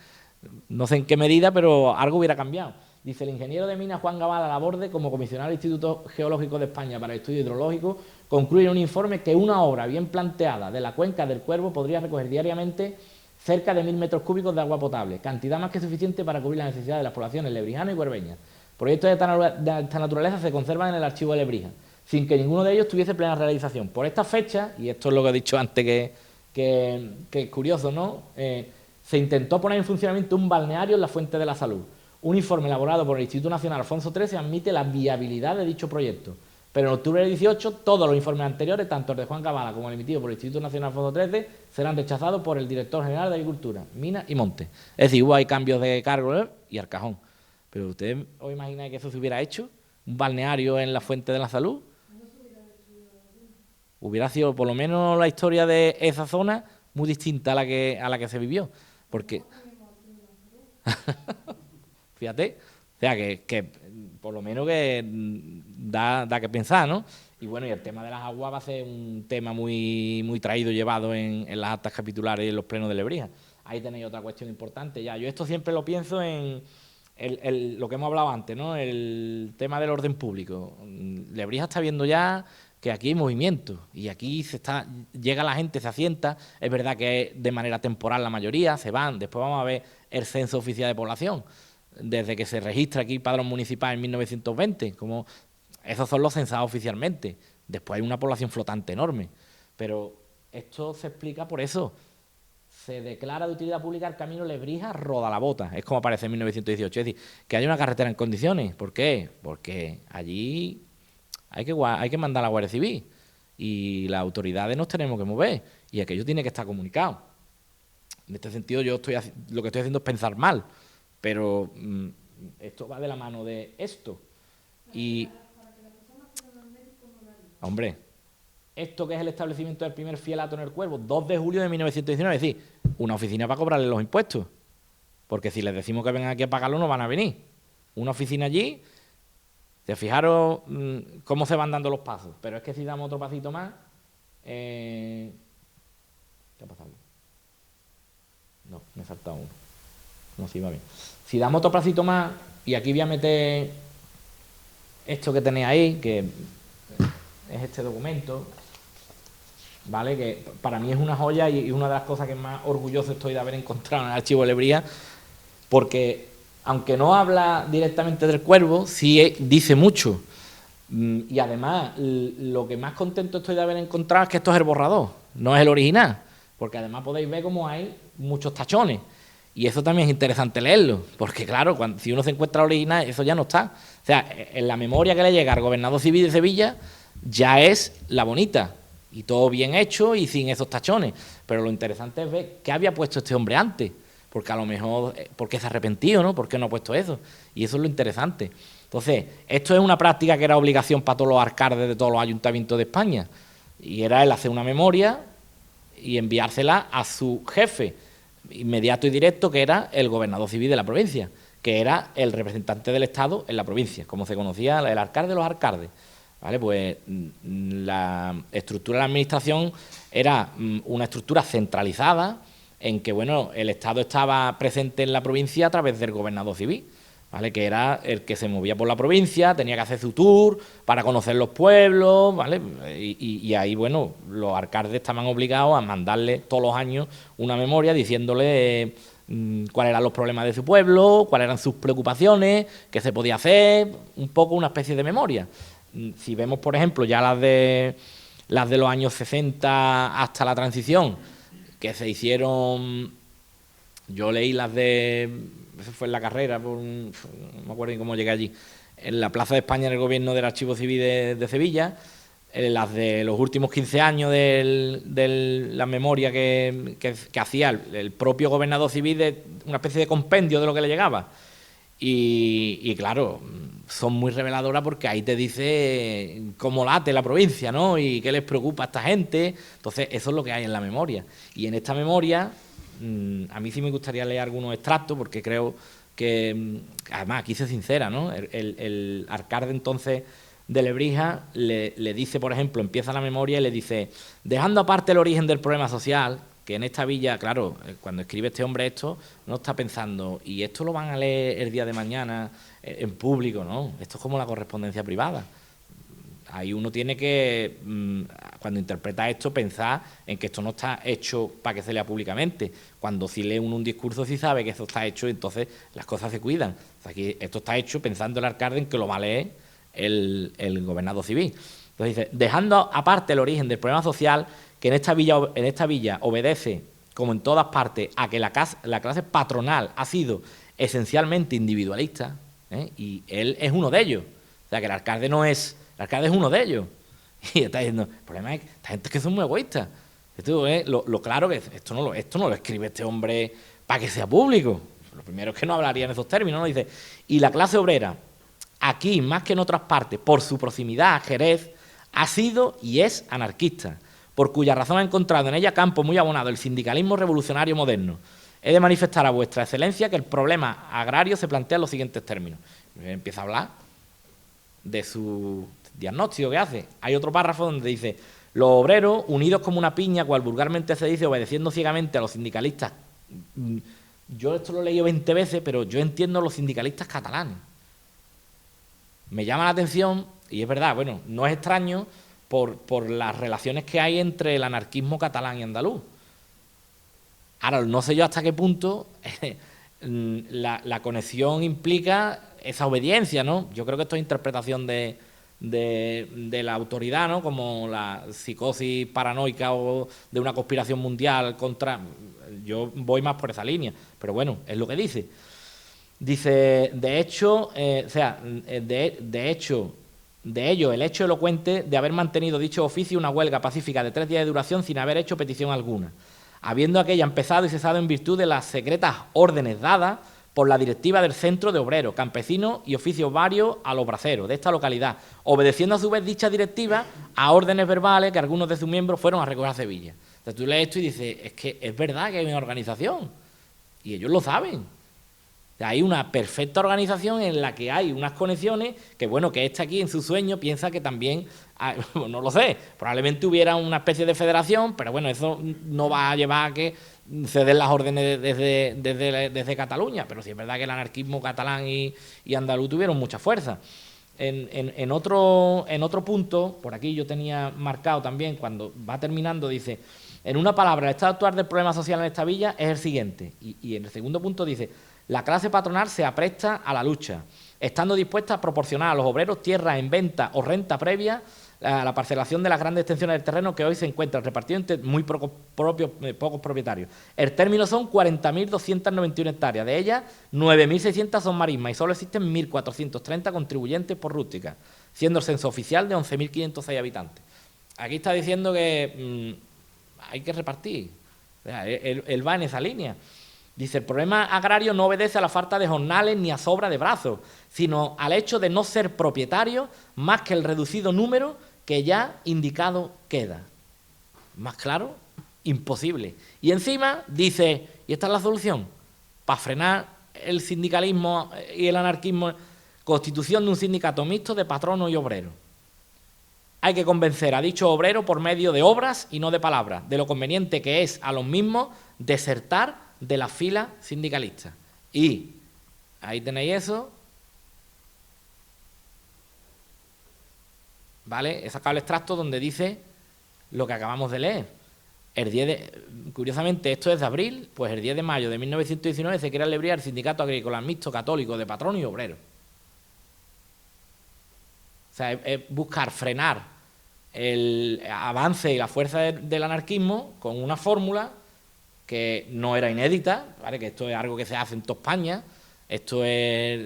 No sé en qué medida, pero algo hubiera cambiado. Dice: el ingeniero de minas Juan Gabal Laborde, como comisionado del Instituto Geológico de España para el Estudio Hidrológico, concluye en un informe que una obra bien planteada de la cuenca del Cuervo podría recoger diariamente cerca de 1000 metros cúbicos de agua potable, cantidad más que suficiente para cubrir las necesidades de las poblaciones lebrijano y cuerveñas. Proyectos de esta naturaleza se conservan en el archivo de Lebrija, sin que ninguno de ellos tuviese plena realización. Por esta fecha, y esto es lo que he dicho antes que es curioso, ¿no? Se intentó poner en funcionamiento un balneario en la Fuente de la Salud. Un informe elaborado por el Instituto Nacional Alfonso XIII admite la viabilidad de dicho proyecto, Pero en octubre del 18, todos los informes anteriores, tanto el de Juan Cabala como el emitido por el Instituto Nacional Fondo 13, serán rechazados por el Director General de Agricultura, Minas y Montes. Es decir, hubo ahí cambios de cargo y al cajón. Pero ¿ustedes os imagináis que eso se hubiera hecho? ¿Un balneario en la Fuente de la Salud? Hubiera sido, por lo menos, la historia de esa zona muy distinta a la que se vivió. Porque, fíjate, o sea, que por lo menos que da que pensar, ¿no? Y bueno, y el tema de las aguas va a ser un tema muy traído, llevado en las actas capitulares y en los plenos de Lebrija. Ahí tenéis otra cuestión importante ya. Yo esto siempre lo pienso en lo que hemos hablado antes, ¿no? El tema del orden público. Lebrija está viendo ya que aquí hay movimiento y aquí llega la gente, se asienta. Es verdad que es de manera temporal la mayoría, se van. Después vamos a ver el censo oficial de población. Desde que se registra aquí padrón municipal en 1920, como esos son los censados oficialmente. Después hay una población flotante enorme. Pero esto se explica por eso. Se declara de utilidad pública el camino Lebrija-Rodalabota, es como aparece en 1918. Es decir, que haya una carretera en condiciones. ¿Por qué? Porque allí hay que mandar a la Guardia Civil y las autoridades nos tenemos que mover y aquello tiene que estar comunicado. En este sentido, lo que estoy haciendo es pensar mal, pero esto va de la mano de esto. Y, hombre, esto que es el establecimiento del primer fielato en el Cuervo, 2 de julio de 1919, es decir, una oficina para cobrarle los impuestos, porque si les decimos que vengan aquí a pagarlo no van a venir. Una oficina allí, fijaros cómo se van dando los pasos, pero es que si damos otro pasito más, ¿qué ha pasado? No, me he saltado uno, no, sí va bien. Si damos otro pasito más, y aquí voy a meter esto que tenéis ahí, que es este documento, ¿vale? Que para mí es una joya y una de las cosas que más orgulloso estoy de haber encontrado en el archivo de Lebrija, porque aunque no habla directamente del Cuervo, sí dice mucho. Y además, lo que más contento estoy de haber encontrado es que esto es el borrador, no es el original, porque además podéis ver cómo hay muchos tachones. Y eso también es interesante leerlo, porque claro, si uno se encuentra el original, eso ya no está. O sea, en la memoria que le llega al gobernador civil de Sevilla, ya es la bonita, y todo bien hecho y sin esos tachones. Pero lo interesante es ver qué había puesto este hombre antes, porque a lo mejor, ¿por qué se ha arrepentido, no? ¿Por qué no ha puesto eso? Y eso es lo interesante. Entonces, esto es una práctica que era obligación para todos los alcaldes de todos los ayuntamientos de España, y era el hacer una memoria y enviársela a su jefe inmediato y directo, que era el gobernador civil de la provincia, que era el representante del Estado en la provincia, como se conocía el alcalde de los alcaldes. ¿Vale? Pues la estructura de la administración era una estructura centralizada en que, bueno, el Estado estaba presente en la provincia a través del gobernador civil, ¿vale? Que era el que se movía por la provincia, tenía que hacer su tour para conocer los pueblos, ¿vale? Y ahí, bueno, los alcaldes estaban obligados a mandarle todos los años una memoria diciéndole cuáles eran los problemas de su pueblo, cuáles eran sus preocupaciones, qué se podía hacer, un poco una especie de memoria. Si vemos, por ejemplo, ya las de los años 60 hasta la transición, que se hicieron, yo leí las eso fue en la carrera, no me acuerdo ni cómo llegué allí, en la Plaza de España en el gobierno del Archivo Civil de Sevilla, las de los últimos 15 años de la memoria que hacía el propio gobernador civil, de una especie de compendio de lo que le llegaba. Y claro, son muy reveladoras porque ahí te dice cómo late la provincia, ¿no? Y qué les preocupa a esta gente. Entonces, eso es lo que hay en la memoria. Y en esta memoria, a mí sí me gustaría leer algunos extractos porque creo que, además, aquí se sincera, ¿no? El alcalde entonces de Lebrija le dice, por ejemplo, empieza la memoria y le dice, dejando aparte el origen del problema social, que en esta villa, claro, cuando escribe este hombre esto, no está pensando, y esto lo van a leer el día de mañana en público, ¿no? Esto es como la correspondencia privada. Ahí uno tiene que, cuando interpreta esto, pensar en que esto no está hecho para que se lea públicamente. Cuando sí lee uno un discurso, sí sabe que esto está hecho, y entonces las cosas se cuidan. O sea, aquí esto está hecho pensando el alcalde en que lo va a leer el gobernador civil. Entonces dice, dejando aparte el origen del problema social, que en esta villa obedece, como en todas partes, a que la clase patronal ha sido esencialmente individualista, y él es uno de ellos. O sea, que el alcalde no es El alcalde es uno de ellos. Y está diciendo, el problema es que esta gente es que son muy egoístas. Esto es lo claro que esto no lo escribe este hombre para que sea público. Lo primero es que no hablaría en esos términos, ¿no? Dice, y la clase obrera, aquí más que en otras partes, por su proximidad a Jerez, ha sido y es anarquista, por cuya razón ha encontrado en ella campo muy abonado el sindicalismo revolucionario moderno. He de manifestar a vuestra excelencia que el problema agrario se plantea en los siguientes términos. Empieza a hablar de su diagnóstico que hace. Hay otro párrafo donde dice, los obreros, unidos como una piña, cual vulgarmente se dice, obedeciendo ciegamente a los sindicalistas. Yo esto lo he leído 20 veces, pero yo entiendo a los sindicalistas catalanes. Me llama la atención, y es verdad, bueno, no es extraño por las relaciones que hay entre el anarquismo catalán y andaluz. Ahora, no sé yo hasta qué punto la conexión implica esa obediencia, ¿no? Yo creo que esto es interpretación de la autoridad, ¿no? Como la psicosis paranoica o de una conspiración mundial contra... Yo voy más por esa línea, pero bueno, es lo que dice. Dice, de hecho, de ello, el hecho elocuente de haber mantenido dicho oficio una huelga pacífica de 3 días de duración sin haber hecho petición alguna, habiendo aquella empezado y cesado en virtud de las secretas órdenes dadas por la directiva del Centro de Obreros, Campesinos y Oficios Varios a los Braceros de esta localidad, obedeciendo a su vez dicha directiva a órdenes verbales que algunos de sus miembros fueron a recoger a Sevilla. Entonces tú lees esto y dices, es que es verdad que hay una organización, y ellos lo saben. Hay una perfecta organización en la que hay unas conexiones que, bueno, que este aquí en su sueño piensa que también, no lo sé, probablemente hubiera una especie de federación, pero bueno, eso no va a llevar a que se den las órdenes desde Cataluña, pero sí es verdad que el anarquismo catalán y andaluz tuvieron mucha fuerza. En otro punto, por aquí yo tenía marcado también, cuando va terminando, dice, en una palabra, el estado actual del problema social en esta villa es el siguiente, y en el segundo punto dice, la clase patronal se apresta a la lucha, estando dispuesta a proporcionar a los obreros tierras en venta o renta previa a la parcelación de las grandes extensiones del terreno que hoy se encuentran repartidos entre muy pocos propietarios. El término son 40.291 hectáreas, de ellas 9.600 son marismas y solo existen 1.430 contribuyentes por rústica, siendo el censo oficial de 11.506 habitantes. Aquí está diciendo que hay que repartir, o sea, él va en esa línea. Dice, el problema agrario no obedece a la falta de jornales ni a sobra de brazos, sino al hecho de no ser propietario más que el reducido número que ya indicado queda. ¿Más claro? Imposible. Y encima dice, y esta es la solución, para frenar el sindicalismo y el anarquismo, constitución de un sindicato mixto de patronos y obreros. Hay que convencer a dicho obrero por medio de obras y no de palabras, de lo conveniente que es a los mismos desertar de la fila sindicalista. Y ahí tenéis eso, ¿vale? He sacado el extracto donde dice lo que acabamos de leer. Curiosamente, esto es de abril, pues el 10 de mayo de 1919 se quiere celebrar el Sindicato Agrícola Mixto Católico de Patronos y Obreros. O sea, es buscar frenar el avance y la fuerza del anarquismo con una fórmula que no era inédita, ¿vale? Que esto es algo que se hace en toda España, esto es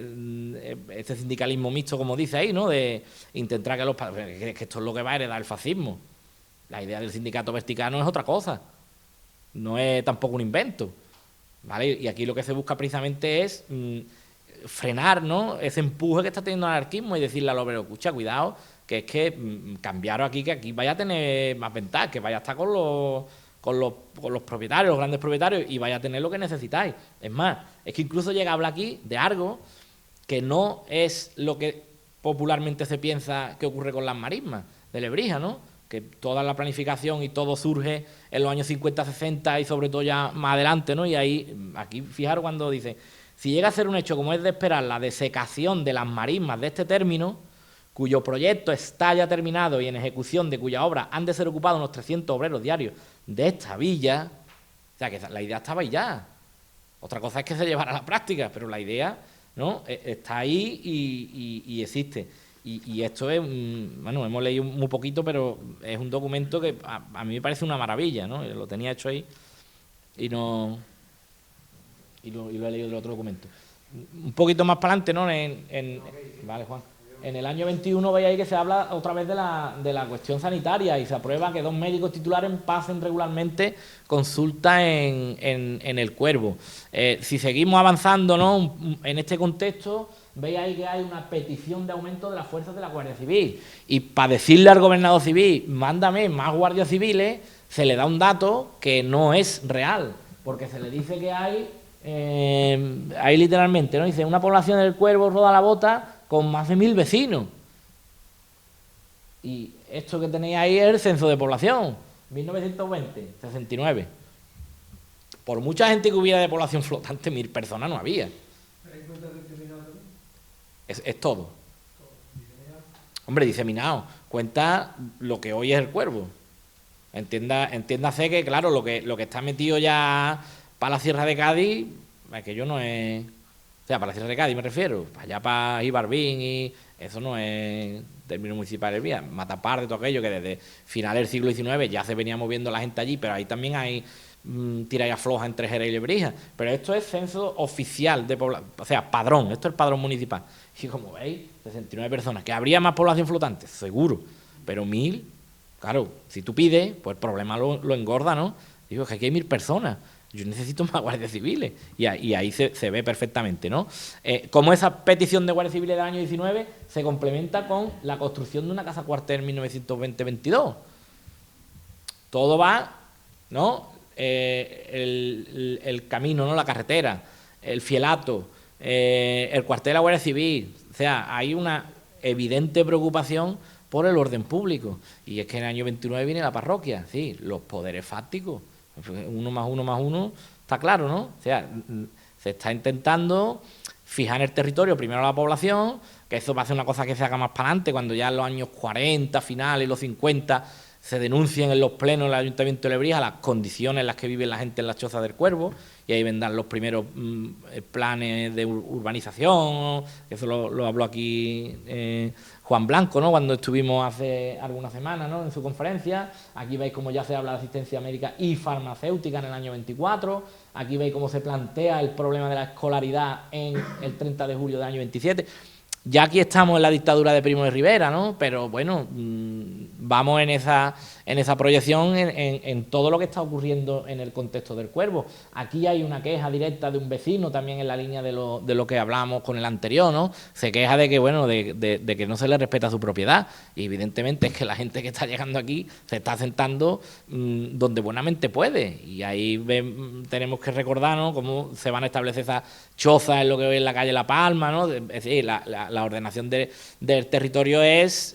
este sindicalismo mixto, como dice ahí, ¿no? De intentar que esto es lo que va a heredar el fascismo. La idea del sindicato vertical es otra cosa, no es tampoco un invento, ¿vale? Y aquí lo que se busca precisamente es frenar, ¿no? Ese empuje que está teniendo el anarquismo y decirle al obrero, escucha, cuidado, que es que cambiaros aquí, que aquí vaya a tener más ventajas, que vaya a estar con los propietarios, los grandes propietarios, y vaya a tener lo que necesitáis. Es más, es que incluso llega a hablar aquí de algo que no es lo que popularmente se piensa que ocurre con las marismas de Lebrija, ¿no? Que toda la planificación y todo surge en los años 50, 60 y sobre todo ya más adelante, ¿no? Y ahí, aquí, fijaros cuando dice, si llega a ser un hecho como es de esperar la desecación de las marismas de este término, cuyo proyecto está ya terminado y en ejecución, de cuya obra han de ser ocupados unos 300 obreros diarios de esta villa, o sea, que la idea estaba ahí ya. Otra cosa es que se llevara a la práctica, pero la idea, ¿no? Está ahí y existe. Y esto es, bueno, hemos leído muy poquito, pero es un documento que a mí me parece una maravilla, ¿no? Lo tenía hecho ahí y lo he leído del otro documento. Un poquito más para adelante, ¿no? Vale, Juan. En el año 21 veis ahí que se habla otra vez de la cuestión sanitaria y se aprueba que 2 médicos titulares pasen regularmente consulta en el Cuervo. Si seguimos avanzando, ¿no?, en este contexto, veis ahí que hay una petición de aumento de las fuerzas de la Guardia Civil. Y para decirle al gobernador civil, mándame más guardias civiles, se le da un dato que no es real, porque se le dice que hay literalmente, ¿no?, dice, una población del Cuervo roda la bota con más de 1000 vecinos. Y esto que tenéis ahí es el censo de población, 1920, 69. Por mucha gente que hubiera de población flotante, 1000 personas no había. Es todo. Hombre, diseminado. Cuenta lo que hoy es el Cuervo. Entiéndase que, claro, lo que está metido ya para la Sierra de Cádiz, aquello no es... O sea, para la Sierra de Cádiz me refiero, para allá para Ibarbín y eso no es término municipal del Vía. Matapar, de todo aquello que desde finales del siglo XIX ya se venía moviendo la gente allí, pero ahí también hay tira y afloja entre Jerez y Lebrija. Pero esto es censo oficial de población, o sea, padrón, esto es el padrón municipal. Y como veis, 69 personas, que habría más población flotante, seguro, pero 1000, claro, si tú pides, pues el problema lo engorda, ¿no? Digo, es que aquí hay 1000 personas. Yo necesito más guardias civiles. Y ahí se ve perfectamente, ¿no? Como esa petición de guardias civiles del año 19 se complementa con la construcción de una casa cuartel en 1920-22. Todo va, ¿no? El camino, ¿no?, la carretera, el fielato, el cuartel de la Guardia Civil. O sea, hay una evidente preocupación por el orden público. Y es que en el año 29 viene la parroquia, sí, los poderes fácticos. 1 más 1 más 1, está claro, ¿no? O sea, se está intentando fijar en el territorio primero la población, que eso va a ser una cosa que se haga más para adelante, cuando ya en los años 40, finales, los 50, se denuncien en los plenos del Ayuntamiento de Lebrija las condiciones en las que vive la gente en las chozas del Cuervo, y ahí vendrán los primeros planes de urbanización, eso lo habló aquí Juan Blanco, ¿no?, cuando estuvimos hace algunas semanas, ¿no?, en su conferencia. Aquí veis cómo ya se habla de asistencia médica y farmacéutica en el año 24, aquí veis cómo se plantea el problema de la escolaridad en el 30 de julio del año 27. Ya aquí estamos en la dictadura de Primo de Rivera, ¿no? Pero bueno, vamos en esa proyección en todo lo que está ocurriendo en el contexto del Cuervo. Aquí hay una queja directa de un vecino, también en la línea de lo que hablábamos con el anterior, ¿no? Se queja de que, bueno, de que no se le respeta su propiedad. Y evidentemente es que la gente que está llegando aquí se está asentando donde buenamente puede. Y ahí tenemos que recordar, ¿no?, cómo se van a establecer esas chozas en lo que hoy es la calle La Palma, ¿no? Es decir, la ordenación del territorio es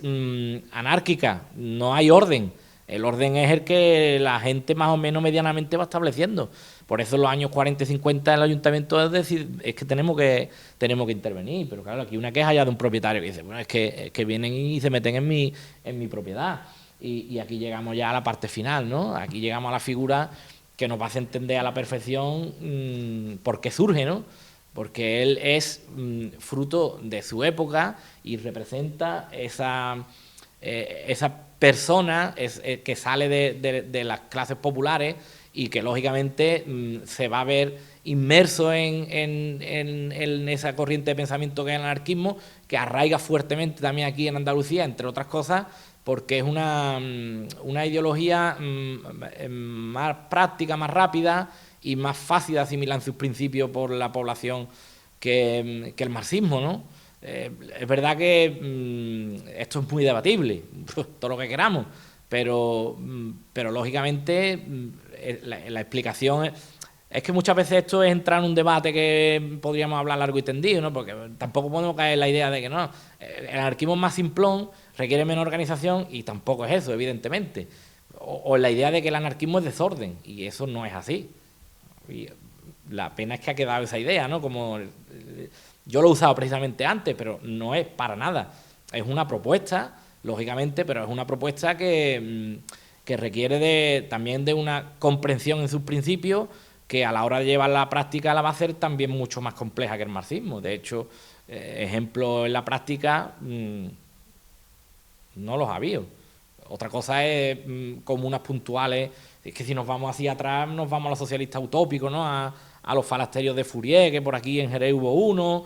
anárquica, no hay orden. El orden es el que la gente más o menos medianamente va estableciendo. Por eso en los años 40 y 50 el ayuntamiento es que tenemos que intervenir. Pero claro, aquí una queja ya de un propietario que dice, bueno, es que vienen y se meten en mi propiedad. Y aquí llegamos ya a la parte final, ¿no? Aquí llegamos a la figura que nos va a hacer entender a la perfección por qué surge, ¿no? Porque él es fruto de su época y representa esa persona que sale de las clases populares y que lógicamente se va a ver inmerso en esa corriente de pensamiento que es el anarquismo, que arraiga fuertemente también aquí en Andalucía, entre otras cosas, porque es una ideología más práctica, más rápida y más fácil de asimilar en sus principios por la población que el marxismo, ¿no? Es verdad que esto es muy debatible, todo lo que queramos, pero lógicamente la explicación es que muchas veces esto es entrar en un debate que podríamos hablar largo y tendido, ¿no? Porque tampoco podemos caer en la idea de que no, el anarquismo es más simplón, requiere menos organización y tampoco es eso, evidentemente. O la idea de que el anarquismo es desorden, y eso no es así. Y la pena es que ha quedado esa idea, ¿no? Como yo lo he usado precisamente antes, pero no es para nada. Es una propuesta, lógicamente, pero es una propuesta que requiere también de una comprensión en sus principios, que a la hora de llevarla a la práctica la va a hacer también mucho más compleja que el marxismo. De hecho, ejemplos en la práctica no los ha habido. Otra cosa es comunas puntuales. Es que si nos vamos hacia atrás, nos vamos a los socialistas utópicos, ¿no? A a los falasterios de Fourier, que por aquí en Jerez hubo uno.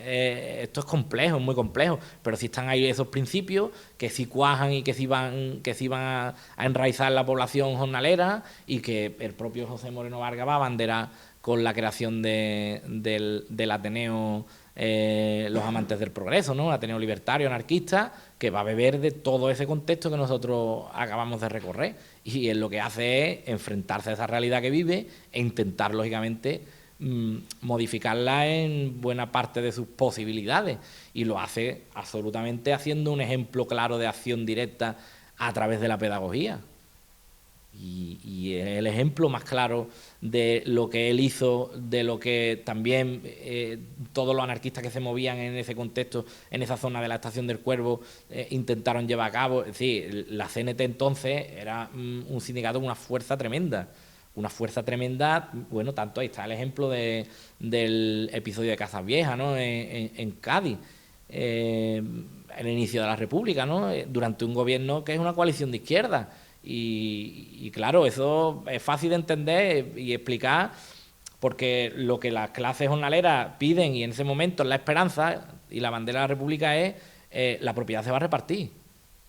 Esto es complejo, es muy complejo, pero sí están ahí esos principios que sí cuajan y que sí van a enraizar la población jornalera, y que el propio José Moreno Vargas va a abanderar con la creación del Ateneo, los amantes del progreso, ¿no? Ateneo libertario, anarquista, que va a beber de todo ese contexto que nosotros acabamos de recorrer, y lo que hace es enfrentarse a esa realidad que vive e intentar, lógicamente, modificarla en buena parte de sus posibilidades, y lo hace absolutamente haciendo un ejemplo claro de acción directa a través de la pedagogía. Y es el ejemplo más claro de lo que él hizo, de lo que también todos los anarquistas que se movían en ese contexto, en esa zona de la Estación del Cuervo, intentaron llevar a cabo. Es decir, la CNT entonces era un sindicato con una fuerza tremenda. Bueno, tanto ahí está el ejemplo del episodio de Casas Viejas, ¿no? En Cádiz, el inicio de la República, ¿no? Durante un gobierno que es una coalición de izquierda. Y claro, eso es fácil de entender y explicar, porque lo que las clases jornaleras piden, y en ese momento es la esperanza, y la bandera de la República es la propiedad se va a repartir.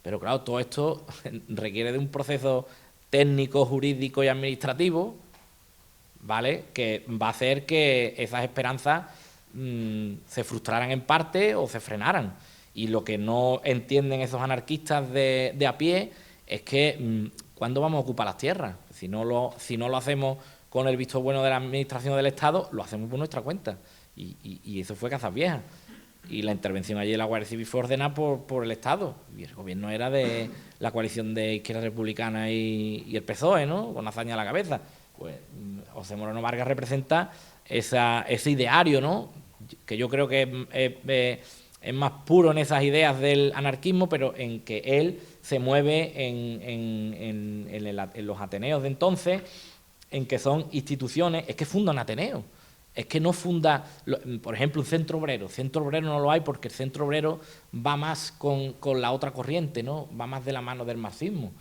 Pero claro, todo esto requiere de un proceso técnico, jurídico y administrativo, ¿vale?, que va a hacer que esas esperanzas se frustraran en parte o se frenaran. Y lo que no entienden esos anarquistas de a pie es que ¿cuándo vamos a ocupar las tierras? Si no lo hacemos con el visto bueno de la administración del Estado, lo hacemos por nuestra cuenta. Y eso fue Casas Viejas. Y la intervención allí de la Guardia Civil fue ordenada por el Estado. Y el gobierno era de la coalición de Izquierda Republicana y el PSOE, ¿no?, con Azaña a la cabeza. Pues José Moreno Vargas representa ese ideario, ¿no?, que yo creo que es más puro en esas ideas del anarquismo, pero en que él se mueve en los Ateneos de entonces, en que son instituciones, es que funda un Ateneo, es que no funda, por ejemplo, un centro obrero. Centro obrero no lo hay porque el centro obrero va más con la otra corriente, ¿no?, va más de la mano del marxismo.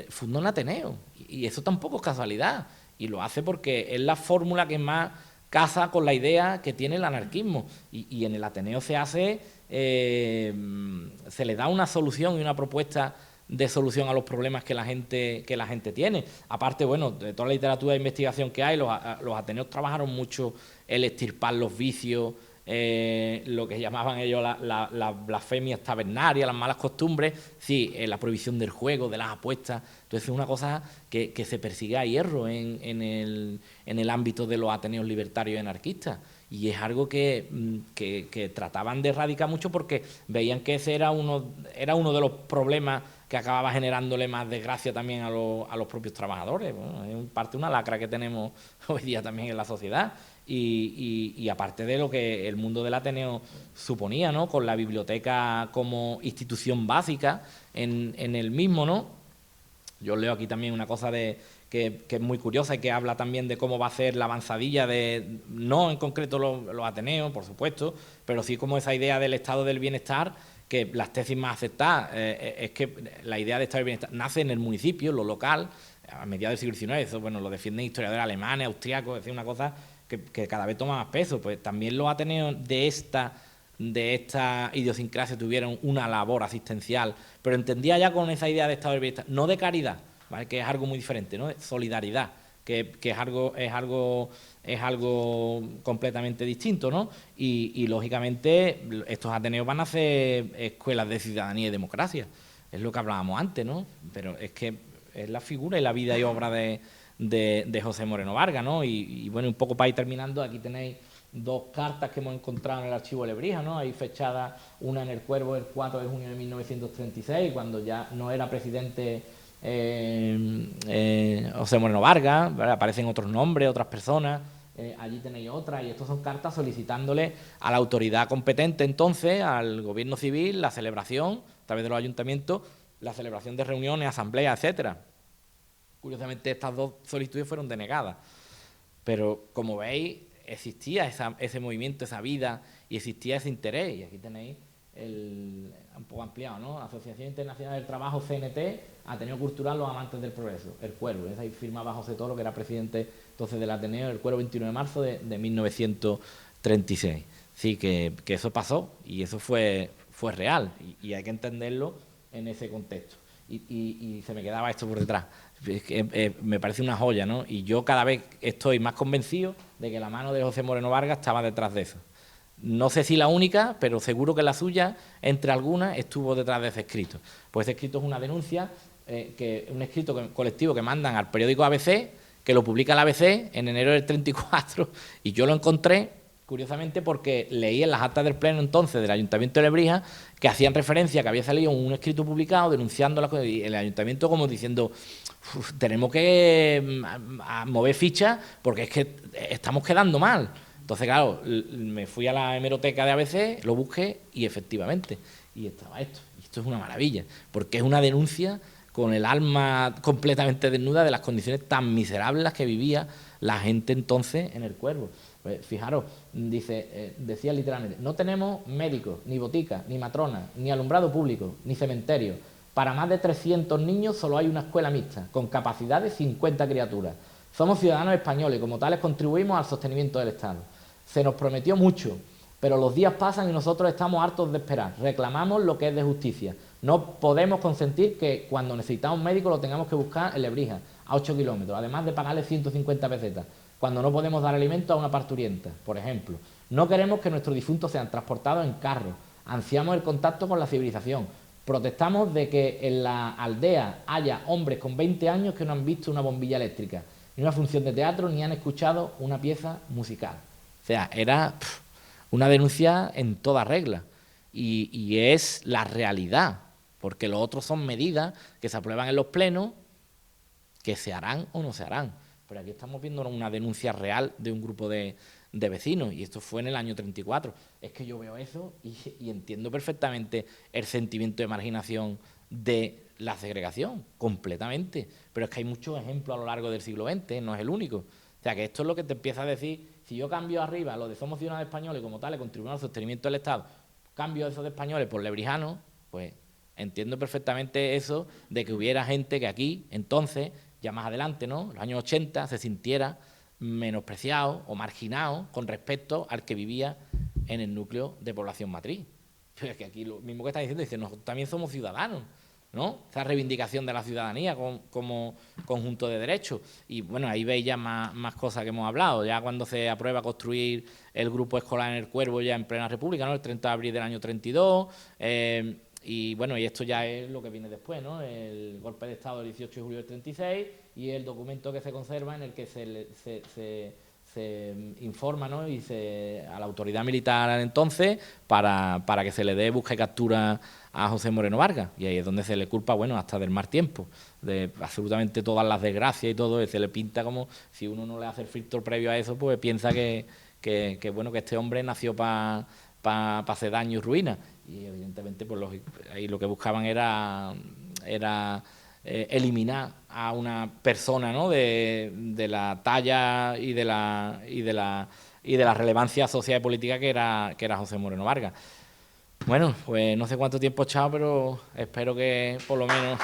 Funda un Ateneo, y eso tampoco es casualidad, y lo hace porque es la fórmula que más casa con la idea que tiene el anarquismo, y en el Ateneo se le da una solución y una propuesta de solución a los problemas que la gente tiene. Aparte, bueno, de toda la literatura de investigación que hay, los Ateneos trabajaron mucho el extirpar los vicios, lo que llamaban ellos las blasfemias tabernarias, las malas costumbres, sí, la prohibición del juego, de las apuestas. Entonces es una cosa que se persigue a hierro en el ámbito de los Ateneos libertarios y anarquistas. Y es algo que trataban de erradicar mucho, porque veían que ese era uno de los problemas que acababa generándole más desgracia también a los propios trabajadores. Bueno, es en parte una lacra que tenemos hoy día también en la sociedad. Y aparte de lo que el mundo del Ateneo suponía, ¿no?, con la biblioteca como institución básica en el mismo, ¿no? Yo leo aquí también una cosa que es muy curiosa, y que habla también de cómo va a ser la avanzadilla no en concreto los Ateneos, por supuesto, pero sí como esa idea del estado del bienestar, que las tesis más aceptadas es que la idea de estado del bienestar nace en el municipio, en lo local, a mediados del siglo XIX. Eso, bueno, lo defienden historiadores alemanes, austriacos, es decir, una cosa que cada vez toma más peso. Pues también los Ateneos de esta idiosincrasia tuvieron una labor asistencial, pero entendía ya con esa idea de estado del bienestar, no de caridad, ¿vale?, que es algo muy diferente, ¿no?, de solidaridad, que es algo completamente distinto, ¿no? Y lógicamente estos Ateneos van a ser escuelas de ciudadanía y democracia, es lo que hablábamos antes, ¿no? Pero es que es la figura y la vida y obra de José Moreno Vargas, ¿no? Y bueno, un poco para ir terminando, aquí tenéis dos cartas que hemos encontrado en el archivo de Lebrija, ¿no? Ahí fechada, una en el Cuervo el 4 de junio de 1936, cuando ya no era presidente José Moreno Vargas, ¿vale?, aparecen otros nombres, otras personas. Allí tenéis otra, y estas son cartas solicitándole a la autoridad competente entonces, al gobierno civil, la celebración, a través de los ayuntamientos, la celebración de reuniones, asambleas, etcétera. Curiosamente, estas dos solicitudes fueron denegadas, pero como veis, existía ese movimiento, esa vida, y existía ese interés. Y aquí tenéis un poco ampliado, ¿no? Asociación Internacional del Trabajo, CNT, Ateneo Cultural Los Amantes del Progreso, El Cuervo. Ahí firmaba José Toro, que era presidente entonces del Ateneo, El Cuervo, 29 de marzo de 1936. Sí, que eso pasó y eso fue real y hay que entenderlo en ese contexto. Y se me quedaba esto por detrás. Es que, me parece una joya, ¿no? Y yo cada vez estoy más convencido de que la mano de José Moreno Vargas estaba detrás de eso. No sé si la única, pero seguro que la suya, entre algunas, estuvo detrás de ese escrito. Pues ese escrito es una denuncia, un escrito colectivo que mandan al periódico ABC, que lo publica el ABC en enero del 34, y yo lo encontré, curiosamente, porque leí en las actas del pleno entonces del Ayuntamiento de Lebrija que hacían referencia a que había salido un escrito publicado denunciando las cosas, y el Ayuntamiento como diciendo, tenemos que mover fichas porque es que estamos quedando mal. Entonces, claro, me fui a la hemeroteca de ABC, lo busqué y efectivamente, y estaba esto. Y esto es una maravilla, porque es una denuncia con el alma completamente desnuda de las condiciones tan miserables que vivía la gente entonces en el Cuervo. Pues, fijaros, decía literalmente, no tenemos médicos, ni boticas, ni matronas, ni alumbrado público, ni cementerio. Para más de 300 niños solo hay una escuela mixta, con capacidad de 50 criaturas. Somos ciudadanos españoles y como tales contribuimos al sostenimiento del Estado. Se nos prometió mucho, pero los días pasan y nosotros estamos hartos de esperar. Reclamamos lo que es de justicia. No podemos consentir que cuando necesitamos un médico lo tengamos que buscar en Lebrija, a 8 kilómetros, además de pagarle 150 pesetas, cuando no podemos dar alimento a una parturienta, por ejemplo. No queremos que nuestros difuntos sean transportados en carros. Ansiamos el contacto con la civilización. Protestamos de que en la aldea haya hombres con 20 años que no han visto una bombilla eléctrica, ni una función de teatro, ni han escuchado una pieza musical. O sea, era una denuncia en toda regla y es la realidad, porque los otros son medidas que se aprueban en los plenos, que se harán o no se harán. Pero aquí estamos viendo una denuncia real de un grupo de vecinos y esto fue en el año 34. Es que yo veo eso y entiendo perfectamente el sentimiento de marginación de la segregación, completamente. Pero es que hay muchos ejemplos a lo largo del siglo XX, no es el único. O sea, que esto es lo que te empieza a decir. Si yo cambio arriba lo de somos ciudadanos españoles como tales, contribuimos al sostenimiento del Estado, cambio eso de españoles por lebrijanos, pues entiendo perfectamente eso de que hubiera gente que aquí, entonces, ya más adelante, ¿no?, los años 80, se sintiera menospreciado o marginado con respecto al que vivía en el núcleo de población matriz. Pero es que aquí lo mismo que están diciendo, dicen, nosotros también somos ciudadanos, ¿no? Esa reivindicación de la ciudadanía como conjunto de derechos. Y bueno, ahí veis ya más cosas que hemos hablado. Ya cuando se aprueba construir el grupo escolar en el Cuervo ya en plena república, ¿no?, el 30 de abril del año 32. Y bueno, y esto ya es lo que viene después, ¿no?, el golpe de Estado del 18 de julio del 36 y el documento que se conserva en el que se informa, ¿no?, y a la autoridad militar entonces para que se le dé busca y captura a José Moreno Vargas. Y ahí es donde se le culpa, bueno, hasta del mal tiempo, de absolutamente todas las desgracias y todo, y se le pinta como si uno no le hace el filtro previo a eso, pues piensa que bueno, que este hombre nació para hacer daño y ruina. Y evidentemente pues ahí lo que buscaban era eliminar a una persona, ¿no?, de la talla y de la relevancia social y política que era José Moreno Vargas. Bueno, pues no sé cuánto tiempo he echado, pero espero que por lo menos